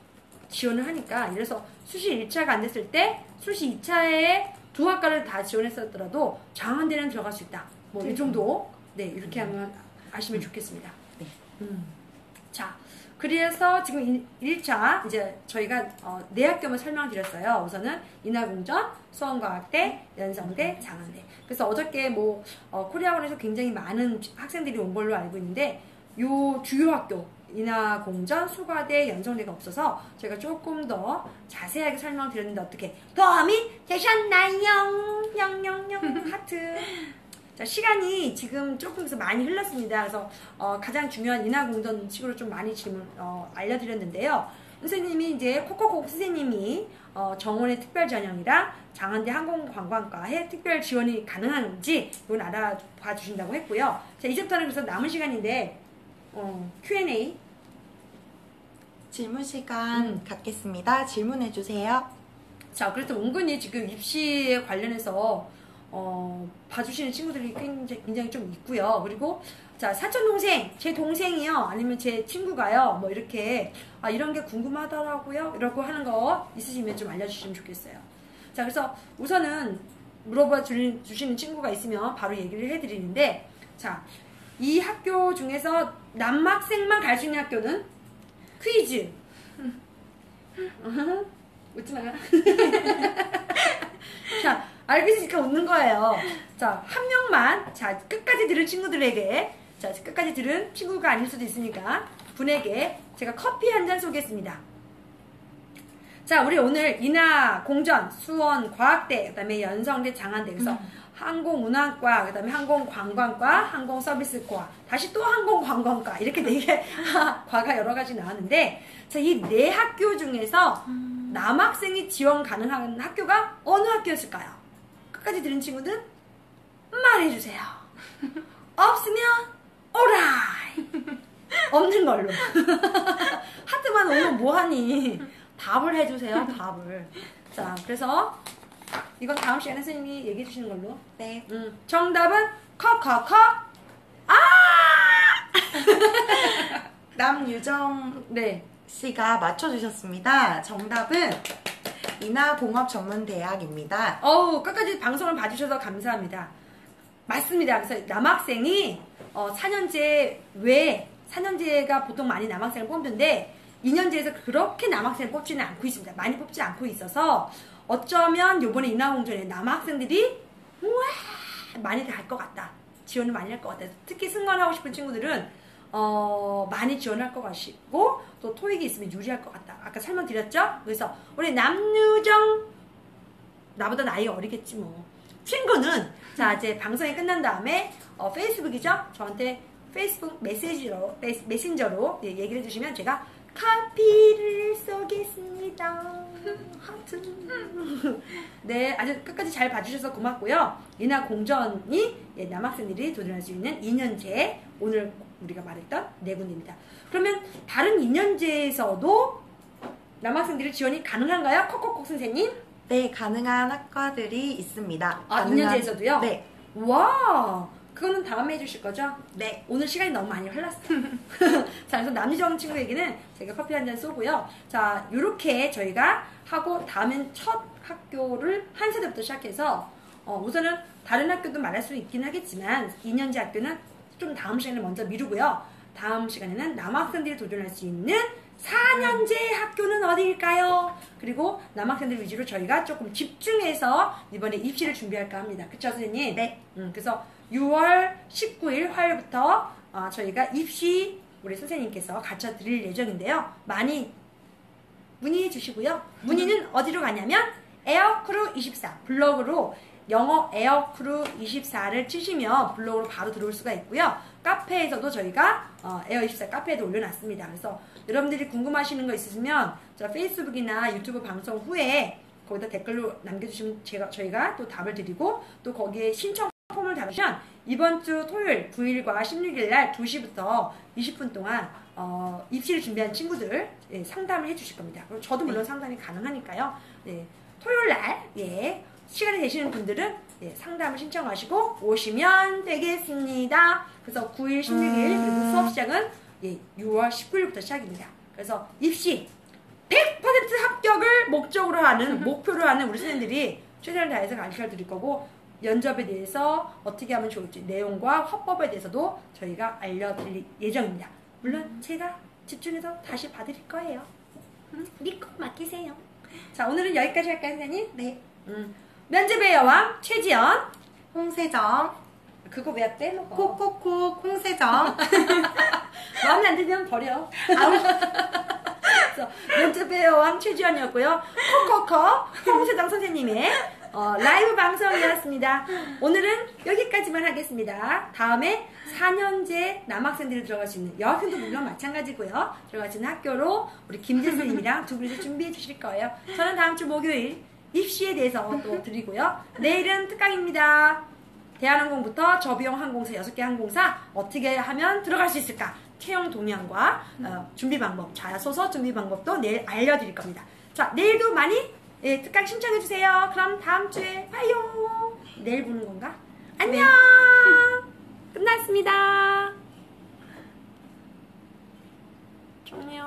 [SPEAKER 2] 지원을 하니까 예를 들어서 수시 1차가 안 됐을 때 수시 2차에 두 학과를 다 지원했었더라도 장안대는 들어갈 수 있다. 뭐 이 정도 네 이렇게 하면 아시면 좋겠습니다.
[SPEAKER 3] 네.
[SPEAKER 2] 자, 그래서 지금 1차 이제 저희가 네 학교만 설명드렸어요. 우선은 인하공전, 수원과학대, 연성대, 장안대. 그래서 어저께 뭐 코리아원에서 굉장히 많은 학생들이 온 걸로 알고 있는데 요 주요 학교 인하공전, 수과대, 연성대가 없어서 제가 조금 더 자세하게 설명드렸는데 어떻게 도움이 되셨나요? 영영영 하트. 자, 시간이 지금 조금 더 많이 흘렀습니다. 그래서 가장 중요한 인하공전 식으로 좀 많이 질문 알려드렸는데요. 선생님이 이제 코코콕 선생님이 정원의 특별 전형이랑 장안대 항공관광과에 특별 지원이 가능한지 이건 알아봐 주신다고 했고요. 자, 이제부터는 그래서 남은 시간인데 Q&A
[SPEAKER 3] 질문 시간 갖겠습니다. 질문해 주세요.
[SPEAKER 2] 자, 그래서 은근히 지금 입시에 관련해서 봐주시는 친구들이 굉장히 좀 있고요. 그리고 자, 사촌동생, 제 동생이요, 아니면 제 친구가요, 뭐 이렇게 이런 게 궁금하더라고요, 이러고 하는 거 있으시면 좀 알려주시면 좋겠어요. 자, 그래서 우선은 물어봐 주시는 친구가 있으면 바로 얘기를 해드리는데, 자, 이 학교 중에서 남학생만 갈 수 있는 학교는 퀴즈. 웃지 마. 자, 알고 있으니까 웃는 거예요. 자, 한 명만, 자, 끝까지 들은 친구들에게, 자, 끝까지 들은 친구가 아닐 수도 있으니까, 분에게 제가 커피 한 잔 쏘겠습니다. 자, 우리 오늘 인하 공전, 수원 과학대, 그다음에 연성대, 장안대, 그래서 항공운항과, 그다음에 항공관광과, 항공서비스과, 다시 또 항공관광과 이렇게 4개 과가 여러 가지 나왔는데, 자, 이 4학교 중에서 남학생이 지원 가능한 학교가 어느 학교였을까요? 끝까지 들은 친구들 말해주세요. 없으면 오라이. 없는 걸로. 하트만 오면 뭐하니? 답을 해주세요. 답을. 자, 그래서 이건 다음 시간에 선생님이 얘기해 주시는 걸로.
[SPEAKER 3] 네.
[SPEAKER 2] 정답은 커커커. 아!
[SPEAKER 3] 남유정
[SPEAKER 2] 네.
[SPEAKER 3] 씨가 맞춰주셨습니다. 정답은 인하공업전문대학입니다.
[SPEAKER 2] 어우, 끝까지 방송을 봐주셔서 감사합니다. 맞습니다. 그래서 남학생이 4년제 외에 4년제가 보통 많이 남학생을 뽑는데 2년제에서 그렇게 남학생을 뽑지는 않고 있습니다. 많이 뽑지 않고 있어서 어쩌면 요번에 인하공전에 남학생들이 우와 많이 갈 것 같다. 지원을 많이 할 것 같다. 특히 승관하고 싶은 친구들은 많이 지원할 것 같고 또 토익이 있으면 유리할 것 같다. 아까 설명드렸죠? 그래서 우리 남유정 나보다 나이가 어리겠지 뭐. 친구는 자 이제 방송이 끝난 다음에 페이스북이죠? 저한테 페이스북 메신저로 얘기를 해주시면 제가 커피를 쏘겠습니다. 하트. 네, 아주 끝까지 잘 봐주셔서 고맙고요. 인하 공전이 남학생들이 도전할 수 있는 2년제 오늘 우리가 말했던 4군데입니다. 그러면 다른 2년제에서도 남학생들이 지원이 가능한가요? 콕콕콕 선생님?
[SPEAKER 3] 네, 가능한 학과들이 있습니다.
[SPEAKER 2] 아, 2년제에서도요?
[SPEAKER 3] 네.
[SPEAKER 2] 와, 그거는 다음에 해주실 거죠?
[SPEAKER 3] 네.
[SPEAKER 2] 오늘 시간이 너무 많이 흘렀어. 자, 그래서 남유정 친구에게는 제가 커피 한 잔 쏘고요. 자, 요렇게 저희가 하고 다음엔 첫 학교를 한 세대부터 시작해서 우선은 다른 학교도 말할 수 있긴 하겠지만 2년제 학교는 좀 다음 시간에 먼저 미루고요. 다음 시간에는 남학생들이 도전할 수 있는 4년제 학교는 어디일까요? 그리고 남학생들 위주로 저희가 조금 집중해서 이번에 입시를 준비할까 합니다. 그쵸 선생님?
[SPEAKER 3] 네.
[SPEAKER 2] 그래서 6월 19일 화요일부터 저희가 입시 우리 선생님께서 가르쳐 드릴 예정인데요. 많이 문의해 주시고요. 문의는 어디로 가냐면 에어크루24 블로그로 영어 에어크루24를 치시면 블로그로 바로 들어올 수가 있고요. 카페에서도 저희가 에어24 카페에도 올려놨습니다. 그래서 여러분들이 궁금하시는 거 있으시면 저 페이스북이나 유튜브 방송 후에 거기다 댓글로 남겨주시면 저희가 또 답을 드리고 또 거기에 신청 폼을 달으시면 이번 주 토요일 9일과 16일 날 2시부터 20분 동안 입시를 준비한 친구들 상담을 해주실 겁니다. 그리고 저도 물론 상담이 가능하니까요. 네, 토요일 날 시간이 되시는 분들은 상담을 신청하시고 오시면 되겠습니다. 그래서 9일, 16일 그리고 수업 시작은 6월 19일부터 시작입니다. 그래서 입시 100% 합격을 목표로 하는 우리 선생님들이 최선을 다해서 가르쳐 드릴 거고 면접에 대해서 어떻게 하면 좋을지 내용과 화법에 대해서도 저희가 알려드릴 예정입니다. 물론 제가 집중해서 다시 봐드릴 거예요. 믿고 맡기세요. 자, 오늘은 여기까지 할까요, 선생님?
[SPEAKER 3] 네.
[SPEAKER 2] 면접의 여왕 최지연
[SPEAKER 3] 홍세정
[SPEAKER 2] 그거 왜 빼먹어?
[SPEAKER 3] 콕콕콕 홍세정
[SPEAKER 2] 마음에 안 들면 버려. 그래서 면접의 여왕 최지연이었고요. 코코커 홍세정 선생님의 라이브 방송이었습니다. 오늘은 여기까지만 하겠습니다. 다음에 4년제 남학생들이 들어갈 수 있는 여학생도 물론 마찬가지고요. 들어갈 수 있는 학교로 우리 김재 선생님이랑 두 분이서 준비해 주실 거예요. 저는 다음 주 목요일 입시에 대해서 또 드리고요. 내일은 특강입니다. 대한항공부터 저비용 항공사 6개 항공사 어떻게 하면 들어갈 수 있을까? 채용 동향과 준비 방법, 자소서 준비 방법도 내일 알려드릴 겁니다. 자, 내일도 많이 특강 신청해주세요. 그럼 다음 주에 봐요. 내일 보는 건가? 안녕! 끝났습니다. 종료.